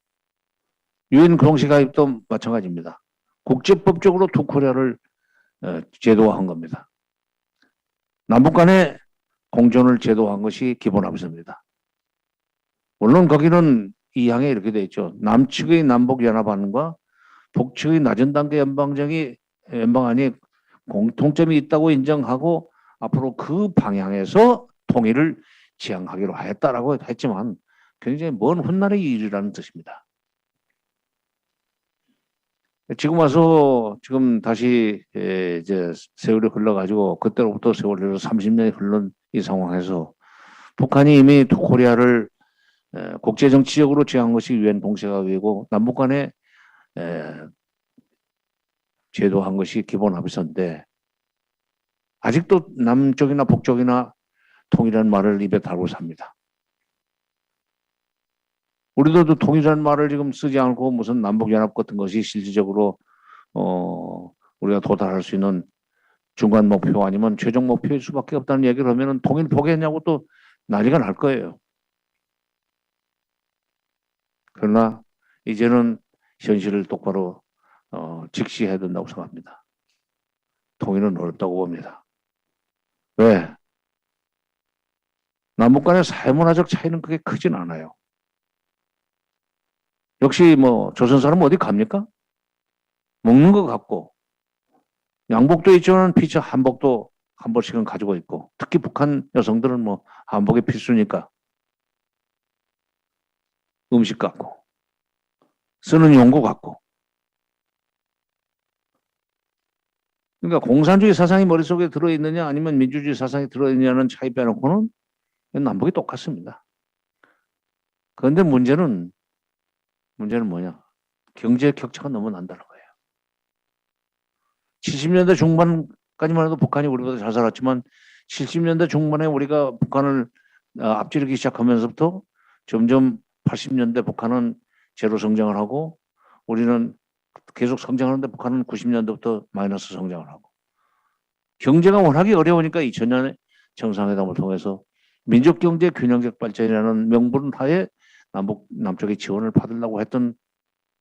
유엔 공식 가입도 마찬가지입니다. 국제법적으로 투코리아를 제도화한 겁니다. 남북 간의 공존을 제도화한 것이 기본 합의서입니다. 물론 거기는 이 항에 이렇게 되어 있죠. 남측의 남북연합안과 북측의 낮은 단계 연방안이 공통점이 있다고 인정하고 앞으로 그 방향에서 통일을 지향하기로 하였다라고 했지만 굉장히 먼 훗날의 일이라는 뜻입니다. 지금 와서 지금 다시 이제 세월이 흘러가지고 그때로부터 세월이 흘러 30년이 흘른 이 상황에서 북한이 이미 코리아를 국제정치적으로 지향한 것이 유엔 동시가위고 남북 간에 제도한 것이 기본 합의서인데 아직도 남쪽이나 북쪽이나 통일이라는 말을 입에 달고 삽니다. 우리도 통일이라는 말을 지금 쓰지 않고 무슨 남북연합 같은 것이 실질적으로 우리가 도달할 수 있는 중간 목표 아니면 최종 목표일 수밖에 없다는 얘기를 하면은 통일 포기했냐고 또 난리가 날 거예요. 그러나 이제는 현실을 똑바로 직시해야 된다고 생각합니다. 통일은 어렵다고 봅니다. 왜? 남북 간의 사회문화적 차이는 그게 크진 않아요. 역시 뭐 조선 사람은 어디 갑니까? 먹는 거 같고 양복도 있지만 피처 한복도 한 벌씩은 가지고 있고 특히 북한 여성들은 뭐 한복이 필수니까 음식 같고 쓰는 용구 같고 그러니까 공산주의 사상이 머릿속에 들어있느냐 아니면 민주주의 사상이 들어있느냐는 차이 빼놓고는 남북이 똑같습니다. 그런데 문제는 뭐냐? 경제 격차가 너무 난다는 거예요. 70년대 중반까지만 해도 북한이 우리보다 잘 살았지만 70년대 중반에 우리가 북한을 앞지르기 시작하면서부터 점점 80년대 북한은 제로 성장을 하고 우리는 계속 성장하는데 북한은 90년대부터 마이너스 성장을 하고 경제가 워낙에 어려우니까 2000년에 정상회담을 통해서 민족경제 균형적 발전이라는 명분 하에 남쪽의 지원을 받으려고 했던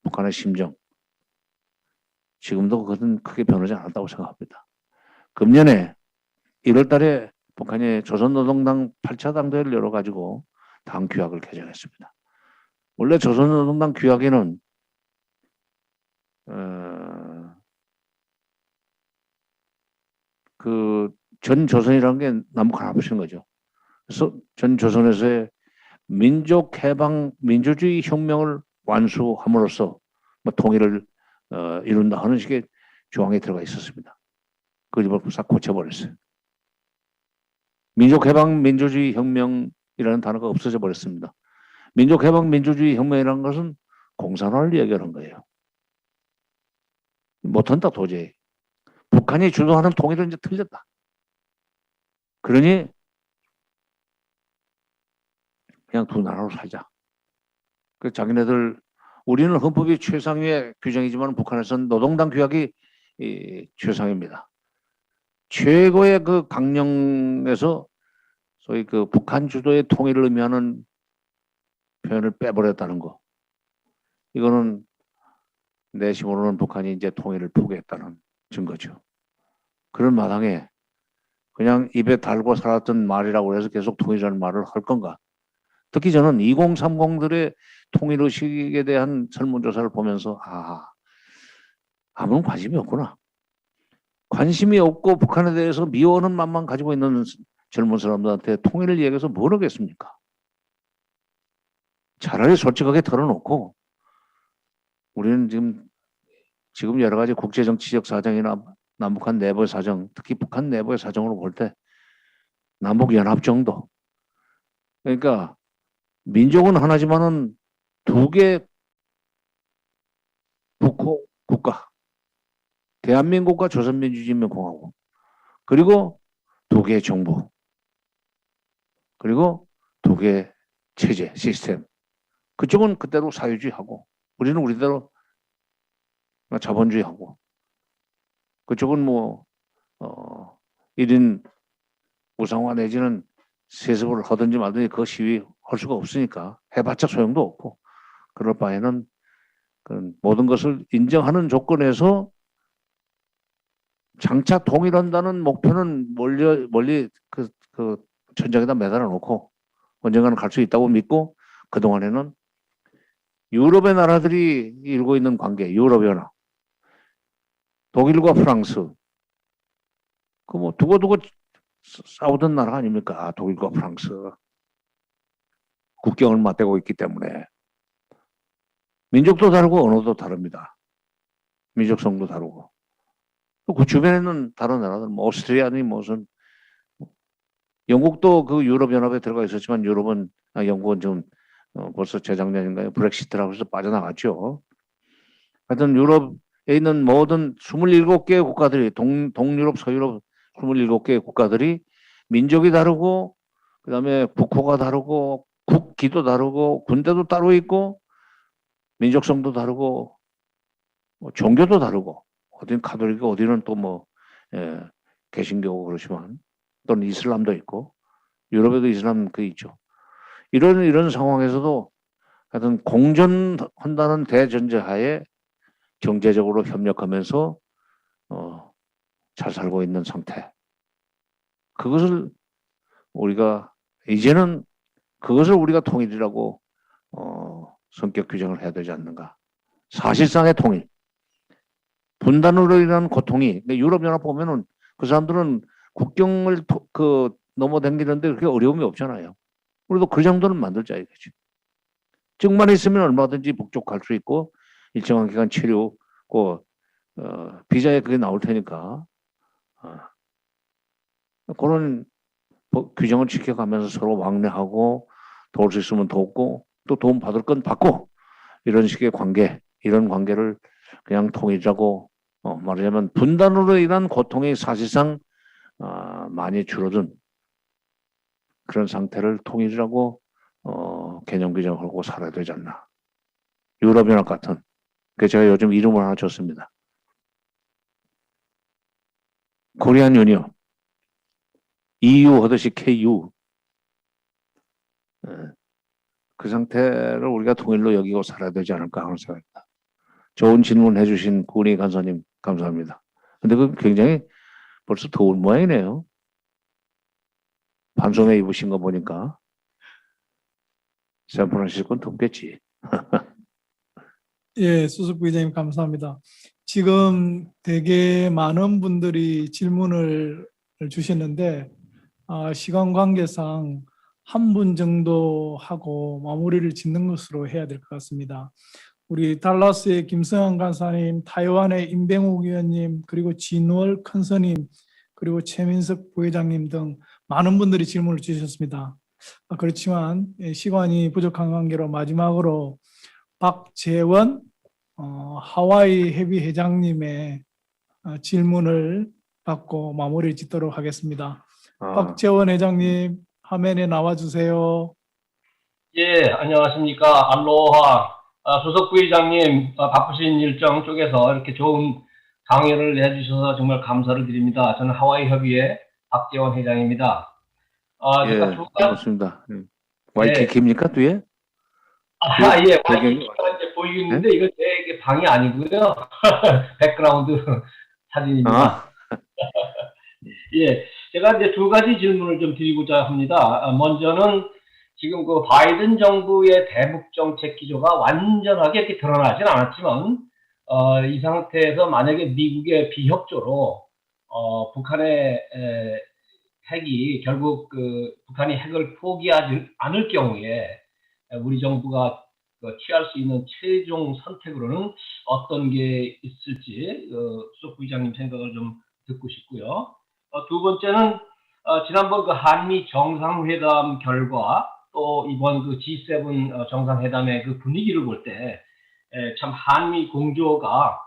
북한의 심정. 지금도 그것은 크게 변하지 않았다고 생각합니다. 금년에 1월 달에 북한이 조선노동당 8차 당대회를 열어가지고 당 규약을 개정했습니다. 원래 조선노동당 규약에는 그 전 조선이라는 게 남북 하나뿐인 거죠. 그래서 전 조선에서의 민족해방, 민주주의 혁명을 완수함으로써 뭐 통일을 이룬다 하는 식의 조항이 들어가 있었습니다. 그걸 이번에 싹 고쳐버렸어요. 민족해방, 민주주의 혁명이라는 단어가 없어져 버렸습니다. 민족해방, 민주주의 혁명이라는 것은 공산화를 얘기하는 거예요. 못한다 도저히. 북한이 주도하는 통일은 이제 틀렸다. 그러니 그냥 두 나라로 살자. 그 자기네들 우리는 헌법이 최상위의 규정이지만 북한에서는 노동당 규약이 최상입니다. 최고의 그 강령에서 소위 그 북한 주도의 통일을 의미하는 표현을 빼버렸다는 거. 이거는 내심으로는 북한이 이제 통일을 포기했다는 증거죠. 그런 마당에 그냥 입에 달고 살았던 말이라고 해서 계속 통일이라는 말을 할 건가? 특히 저는 2030들의 통일의식에 대한 설문조사를 보면서 아무런 관심이 없구나. 관심이 없고 북한에 대해서 미워하는 마음만 가지고 있는 젊은 사람들한테 통일을 얘기해서 뭘 하겠습니까? 차라리 솔직하게 털어놓고 우리는 지금 여러 가지 국제정치적 사정이나 남북한 내부의 사정, 특히 북한 내부의 사정으로 볼 때 남북연합 정도. 그러니까 민족은 하나지만은 두 개 국가, 대한민국과 조선민주주의인민공화국 그리고 두 개의 정부, 그리고 두 개의 체제, 시스템. 그쪽은 그대로 사회주의하고 우리는 우리대로 자본주의하고 그쪽은 뭐 1인 우상화 내지는 세습을 하든지 말든지 그 시위 할 수가 없으니까 해봤자 소용도 없고 그럴 바에는 그 모든 것을 인정하는 조건에서 장차 통일한다는 목표는 멀리 그 천장에다 매달아 놓고 언젠가는 갈 수 있다고 믿고 그동안에는 유럽의 나라들이 일고 있는 관계, 유럽연합, 독일과 프랑스, 그 뭐 두고두고 싸우던 나라 아닙니까? 독일과 프랑스. 국경을 맞대고 있기 때문에. 민족도 다르고 언어도 다릅니다. 민족성도 다르고. 그 주변에는 다른 나라들, 뭐 오스트리아니 무슨, 영국도 그 유럽연합에 들어가 있었지만 영국은 좀 벌써 재작년인가요? 브렉시트라고 해서 빠져나갔죠. 하여튼 유럽에 있는 모든 27개의 국가들이, 동유럽, 서유럽 27개의 국가들이 민족이 다르고, 그 다음에 국호가 다르고, 국기도 다르고, 군대도 따로 있고, 민족성도 다르고, 뭐 종교도 다르고, 어디는 가톨릭, 어디는 또 뭐, 개신교고 그렇지만, 또는 이슬람도 있고, 유럽에도 이슬람 그 있죠. 이런 상황에서도 하여튼 공존한다는 대전제하에 경제적으로 협력하면서 잘 살고 있는 상태. 그것을 우리가 통일이라고 성격 규정을 해야 되지 않는가. 사실상의 통일. 분단으로 인한 고통이 유럽연합 보면은 그 사람들은 국경을 넘어다니는데 그렇게 어려움이 없잖아요. 우리도 그 정도는 만들자 이거지. 증만 있으면 얼마든지 북쪽갈 수 있고 일정한 기간 치료고 비자에 그게 나올 테니까 그런 규정을 지켜가면서 서로 왕래하고 도울 수 있으면 돕고 또 도움 받을 건 받고 이런 식의 관계, 이런 관계를 그냥 통일이라고 말하자면 분단으로 인한 고통이 사실상 많이 줄어든 그런 상태를 통일이라고 개념 규정하고 살아야 되지 않나. 유럽연합 같은. 그래서 제가 요즘 이름을 하나 줬습니다. 코리안 유니언. EU 하듯이 KU. 그 상태를 우리가 통일로 여기고 살아야 되지 않을까 하는 생각입니다. 좋은 질문 해주신 구은희 간사님 감사합니다. 근데 그 굉장히 벌써 더운 모양이네요. 반소매 입으신 거 보니까. 샌프란시스코는 덥겠지. 예, 수석 부의장님 감사합니다. 지금 되게 많은 분들이 질문을 주셨는데 시간 관계상 한 분 정도 하고 마무리를 짓는 것으로 해야 될 것 같습니다. 우리 달라스의 김성환 간사님, 타이완의 임병욱 의원님, 그리고 진월 큰스님, 그리고 최민석 부회장님 등 많은 분들이 질문을 주셨습니다. 그렇지만 시간이 부족한 관계로 마지막으로 박재원 하와이 협의 회장님의 질문을 받고 마무리를 짓도록 하겠습니다. 박재원 회장님 화면에 나와주세요. 예, 안녕하십니까. 알로하. 수석 부의장님 바쁘신 일정 쪽에서 이렇게 좋은 강연을 해주셔서 정말 감사를 드립니다. 저는 하와이 협의회 박재원 회장입니다. 예, 반갑습니다. YKK입니까, 뒤에? 예, YKK가 이제 보이는데 네? 이거 제 방이 아니고요. 백그라운드 사진입니다. 예, 제가 이제 두 가지 질문을 좀 드리고자 합니다. 먼저는 지금 그 바이든 정부의 대북 정책 기조가 완전하게 이렇게 드러나진 않았지만, 이 상태에서 만약에 미국의 비협조로, 북한의 핵이 결국 북한이 핵을 포기하지 않을 경우에 우리 정부가 취할 수 있는 최종 선택으로는 어떤 게 있을지, 수석 부의장님 생각을 좀 듣고 싶고요. 두 번째는, 지난번 그 한미 정상회담 결과, 또 이번 그 G7 정상회담의 그 분위기를 볼 때 참 한미 공조가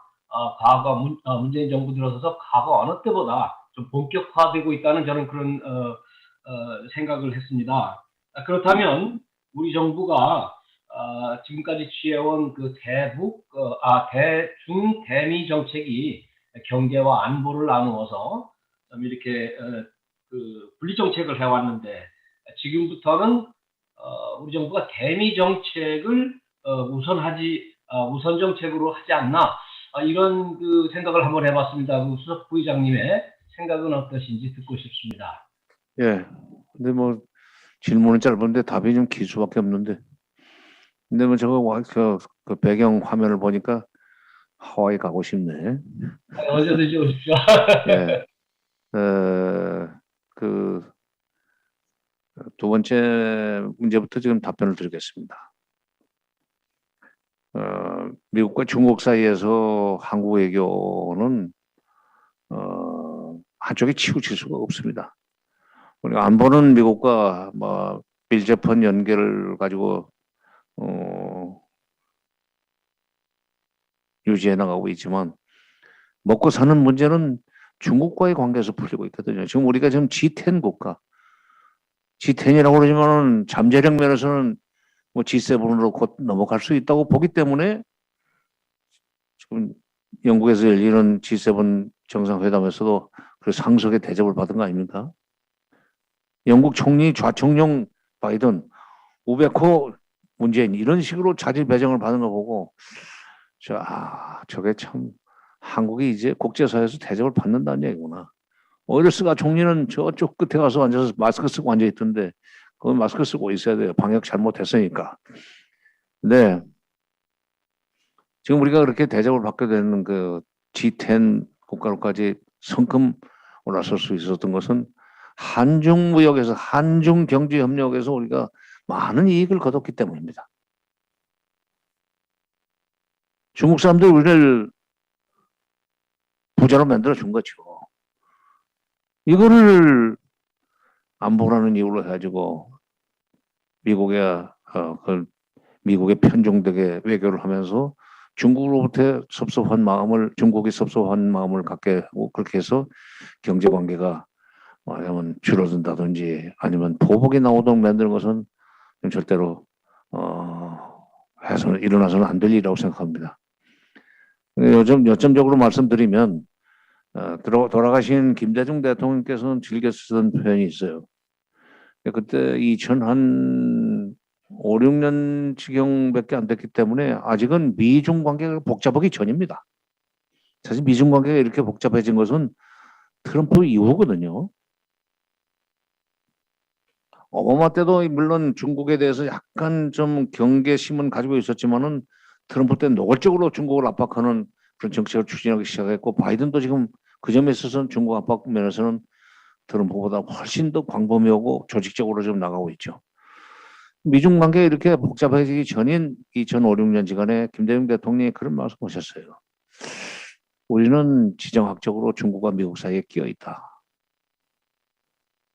과거 문재인 정부 들어서서 과거 어느 때보다 좀 본격화되고 있다는 저는 그런 생각을 했습니다. 그렇다면 우리 정부가 지금까지 취해온 그 대중 대미 정책이 경제와 안보를 나누어서 좀 이렇게 그 분리 정책을 해왔는데 지금부터는 우리 정부가 대미 정책을 우선 정책으로 하지 않나 이런 그 생각을 한번 해봤습니다. 그 수석 부의장님의 생각은 어떠신지 듣고 싶습니다. 예. 근데 뭐 질문은 짧은데 답이 좀 길 수밖에 없는데. 근데 뭐 저거 그 배경 화면을 보니까 하와이 가고 싶네. 언제든지 오십시오. 예. 그 두 번째 문제부터 지금 답변을 드리겠습니다. 미국과 중국 사이에서 한국 외교는 한쪽에 치우칠 수가 없습니다. 우리가 안보는 미국과 뭐 밀접한 연계를 가지고 유지해 나가고 있지만 먹고 사는 문제는 중국과의 관계에서 풀리고 있거든요. 지금 우리가 지금 G10 국가, G10이라고 그러지만은 잠재력 면에서는 뭐 G7으로 곧 넘어갈 수 있다고 보기 때문에 지금 영국에서 열리는 G7 정상회담에서도 그 상석의 대접을 받은 거 아닙니까? 영국 총리 좌청룡 바이든, 우베코 문재인 이런 식으로 자질 배정을 받은 거 보고 저게 참 한국이 이제 국제사회에서 대접을 받는다는 얘기구나. 오일스가 총리는 저쪽 끝에 가서 앉아서 마스크 쓰고 앉아 있던데 그건 마스크 쓰고 있어야 돼요. 방역 잘못했으니까. 근데 지금 우리가 그렇게 대접을 받게 되는 그 G10 국가로까지 성큼 올라설 수 있었던 것은 한중 무역에서 한중 경제 협력에서 우리가 많은 이익을 거뒀기 때문입니다. 중국 사람들이 우리를 부자로 만들어 준 거죠. 이거를 안보라는 이유로 해가지고 미국의 편중되게 외교를 하면서 중국으로부터 중국이 섭섭한 마음을 갖게 하고 그렇게 해서 경제 관계가 말하면 줄어든다든지 아니면 보복이 나오도록 만드는 것은 절대로 일어나서는 안 될 일이라고 생각합니다. 요점적으로 말씀드리면 돌아가신 김대중 대통령께서는 즐겨 쓰던 표현이 있어요. 그때 2005, 6년 지경밖에 안 됐기 때문에 아직은 미중 관계가 복잡하기 전입니다. 사실 미중 관계가 이렇게 복잡해진 것은 트럼프 이후거든요. 오바마 때도 물론 중국에 대해서 약간 좀 경계심은 가지고 있었지만은 트럼프 때 노골적으로 중국을 압박하는 그런 정책을 추진하기 시작했고 바이든도 지금 그 점에 있어서는 중국 압박 면에서는 트럼프보다 훨씬 더 광범위하고 조직적으로 좀 나가고 있죠. 미중 관계가 이렇게 복잡해지기 전인 2005, 6년지간에 김대중 대통령이 그런 말씀 하셨어요. 우리는 지정학적으로 중국과 미국 사이에 끼어 있다.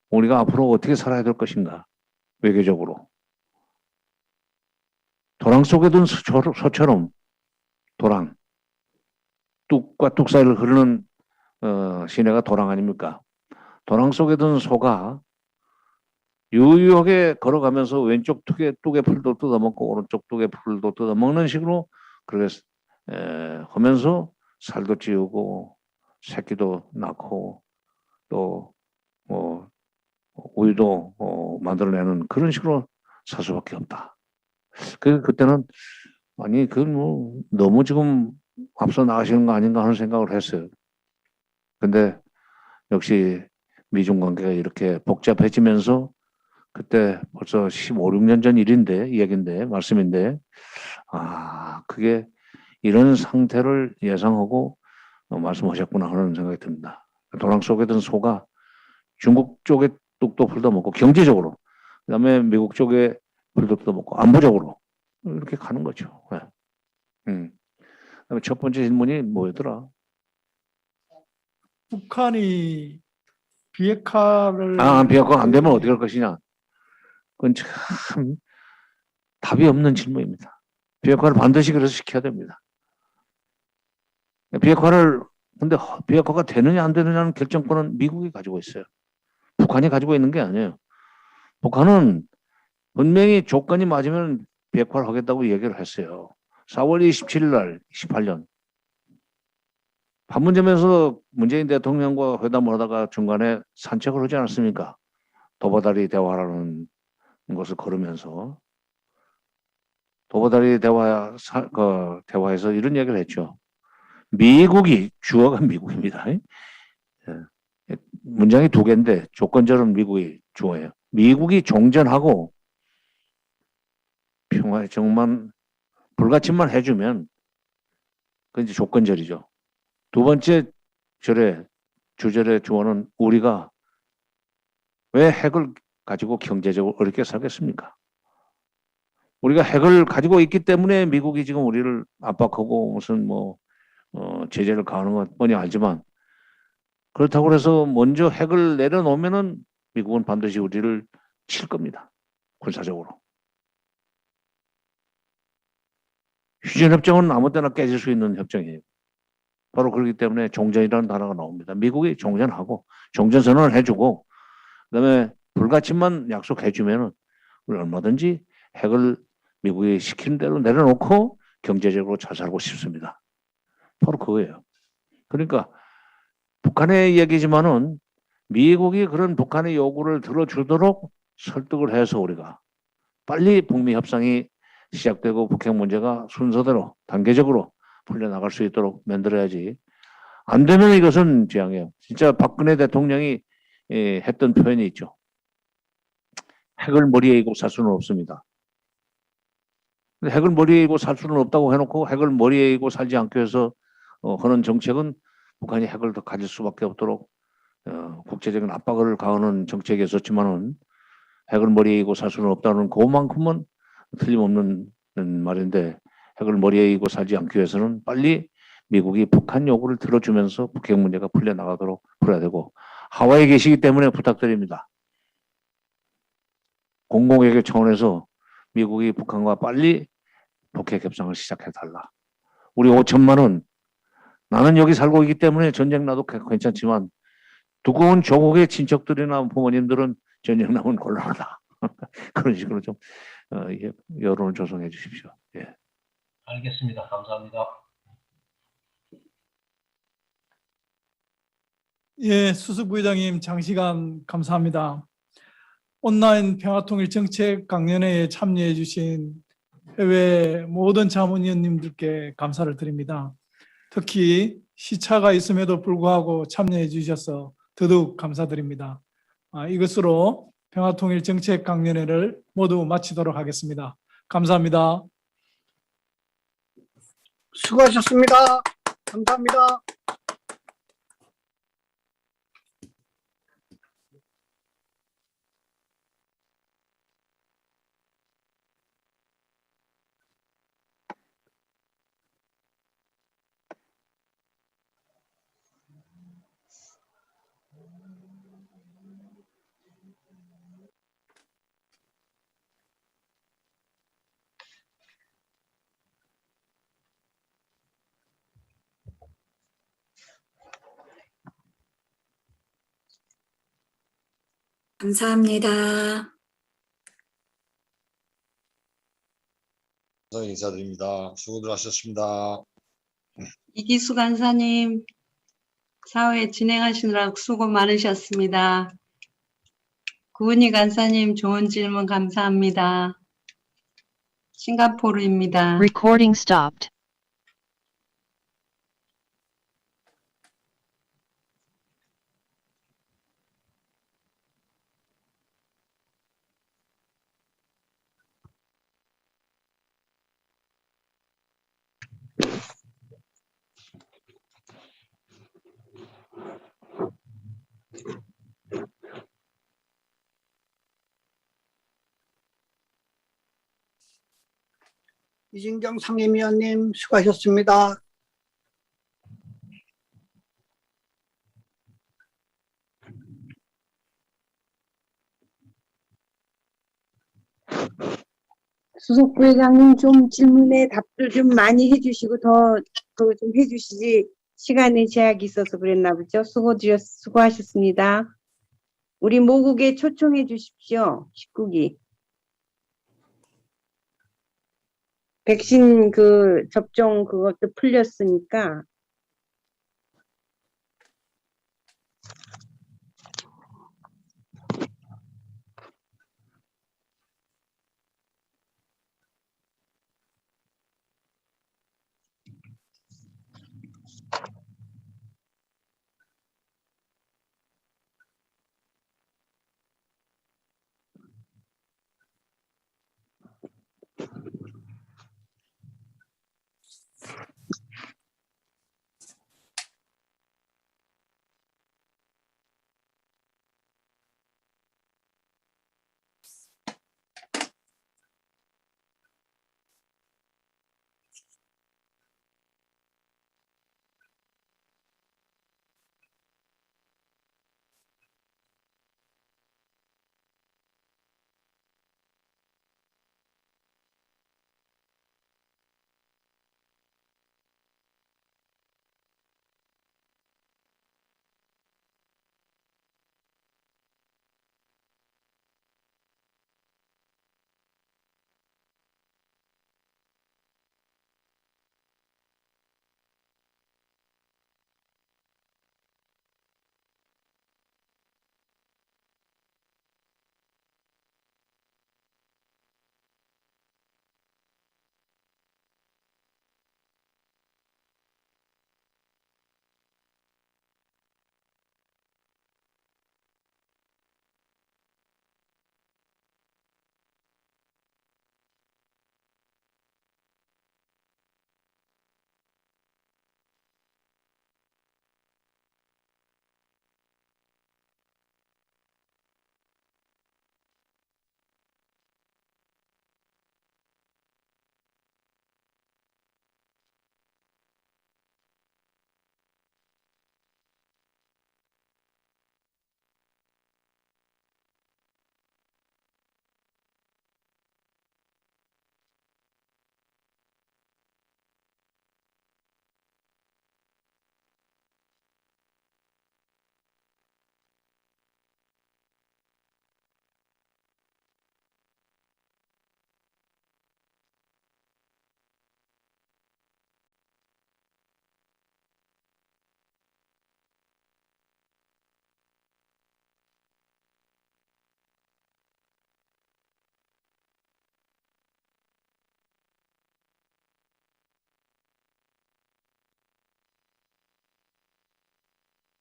우리가 앞으로 어떻게 살아야 될 것인가? 외교적으로. 도랑 속에 든 소처럼 도랑. 뚝과 뚝 사이를 흐르는 시내가 도랑 아닙니까? 도랑 속에 든 소가 유유하게 걸어가면서 왼쪽 뚝의 풀도 뜯어먹고 오른쪽 뚝의 풀도 뜯어먹는 식으로 그렇게 하면서 살도 찌우고 새끼도 낳고 또 우유도 만들어내는 그런 식으로 살 수밖에 없다. 그때는 아니 너무 지금 앞서 나가시는 거 아닌가 하는 생각을 했어요. 근데 역시 미중 관계가 이렇게 복잡해지면서 그때 벌써 15, 16년 전 말씀인데 그게 이런 상태를 예상하고 말씀하셨구나 하는 생각이 듭니다. 도랑 속에 든 소가 중국 쪽에 뚝도 풀도 먹고 경제적으로 그다음에 미국 쪽에 풀도 먹고 안보적으로 이렇게 가는 거죠. 네. 그다음에 첫 번째 질문이 뭐였더라? 북한이 비핵화를 비핵화 안 되면 어떻게 할 것이냐? 그건 참 답이 없는 질문입니다. 비핵화를 반드시 그래서 시켜야 됩니다. 비핵화를 근데 비핵화가 되느냐 안 되느냐는 결정권은 미국이 가지고 있어요. 북한이 가지고 있는 게 아니에요. 북한은 분명히 조건이 맞으면 비핵화를 하겠다고 얘기를 했어요. 4월 27일 날 18년 판문점에서 문재인 대통령과 회담을 하다가 중간에 산책을 하지 않았습니까? 도보다리 대화라는 것을 걸으면서 도보다리 대화에서 이런 얘기를 했죠. 미국이 주어가 미국입니다. 문장이 두 개인데 조건절은 미국이 주어예요. 미국이 종전하고 평화의 정만 불가침만 해주면 그 이제 조건절이죠. 두 번째 주절의 주어는 우리가 왜 핵을 가지고 경제적으로 어렵게 살겠습니까? 우리가 핵을 가지고 있기 때문에 미국이 지금 우리를 압박하고 무슨 제재를 가하는 건 뻔히 알지만 그렇다고 해서 먼저 핵을 내려놓으면은 미국은 반드시 우리를 칠 겁니다. 군사적으로. 휴전협정은 아무 때나 깨질 수 있는 협정이에요. 바로 그렇기 때문에 종전이라는 단어가 나옵니다. 미국이 종전하고 종전선언을 해주고 그다음에 불가침만 약속해주면은 우리 얼마든지 핵을 미국이 시키는 대로 내려놓고 경제적으로 잘 살고 싶습니다. 바로 그거예요. 그러니까 북한의 얘기지만은 미국이 그런 북한의 요구를 들어주도록 설득을 해서 우리가 빨리 북미 협상이 시작되고 북핵 문제가 순서대로 단계적으로 풀려나갈 수 있도록 만들어야지. 안 되면 이것은 재앙이에요. 진짜 박근혜 대통령이 했던 표현이 있죠. 핵을 머리에 이고 살 수는 없습니다. 핵을 머리에 이고 살 수는 없다고 해놓고 핵을 머리에 이고 살지 않기 위해서 하는 정책은 북한이 핵을 더 가질 수밖에 없도록 국제적인 압박을 가하는 정책이었었지만은 핵을 머리에 이고 살 수는 없다는 그만큼은 틀림없는 말인데 핵을 머리에 이고 살지 않기 위해서는 빨리 미국이 북한 요구를 들어주면서 북핵 문제가 풀려나가도록 풀어야 되고 하와이에 계시기 때문에 부탁드립니다. 공공외교 차원에서 미국이 북한과 빨리 북핵 협상을 시작해달라. 우리 5천만 원 나는 여기 살고 있기 때문에 전쟁 나도 괜찮지만 두꺼운 조국의 친척들이나 부모님들은 전쟁 나면 곤란하다. 그런 식으로 좀 여론을 조성해 주십시오. 예. 알겠습니다. 감사합니다. 예, 수석부의장님 장시간 감사합니다. 온라인 평화통일 정책 강연회에 참여해 주신 해외 모든 자문위원님들께 감사를 드립니다. 특히 시차가 있음에도 불구하고 참여해 주셔서 더더욱 감사드립니다. 이것으로 평화통일 정책 강연회를 모두 마치도록 하겠습니다. 감사합니다. 수고하셨습니다. 감사합니다. 감사합니다. 인사드립니다. 수고들 하셨습니다. 이기수 간사님, 사회 진행하시느라 수고 많으셨습니다. 구은희 간사님, 좋은 질문 감사합니다. 싱가포르입니다. Recording stopped. 이진경 상임위원님 수고하셨습니다. 수석부회장님 좀 질문에 답을 좀 많이 해주시고 더 좀 해주시지 시간에 제약이 있어서 그랬나 보죠. 수고하셨습니다. 우리 모국에 초청해 주십시오. 19기. 백신 그 접종 그것도 풀렸으니까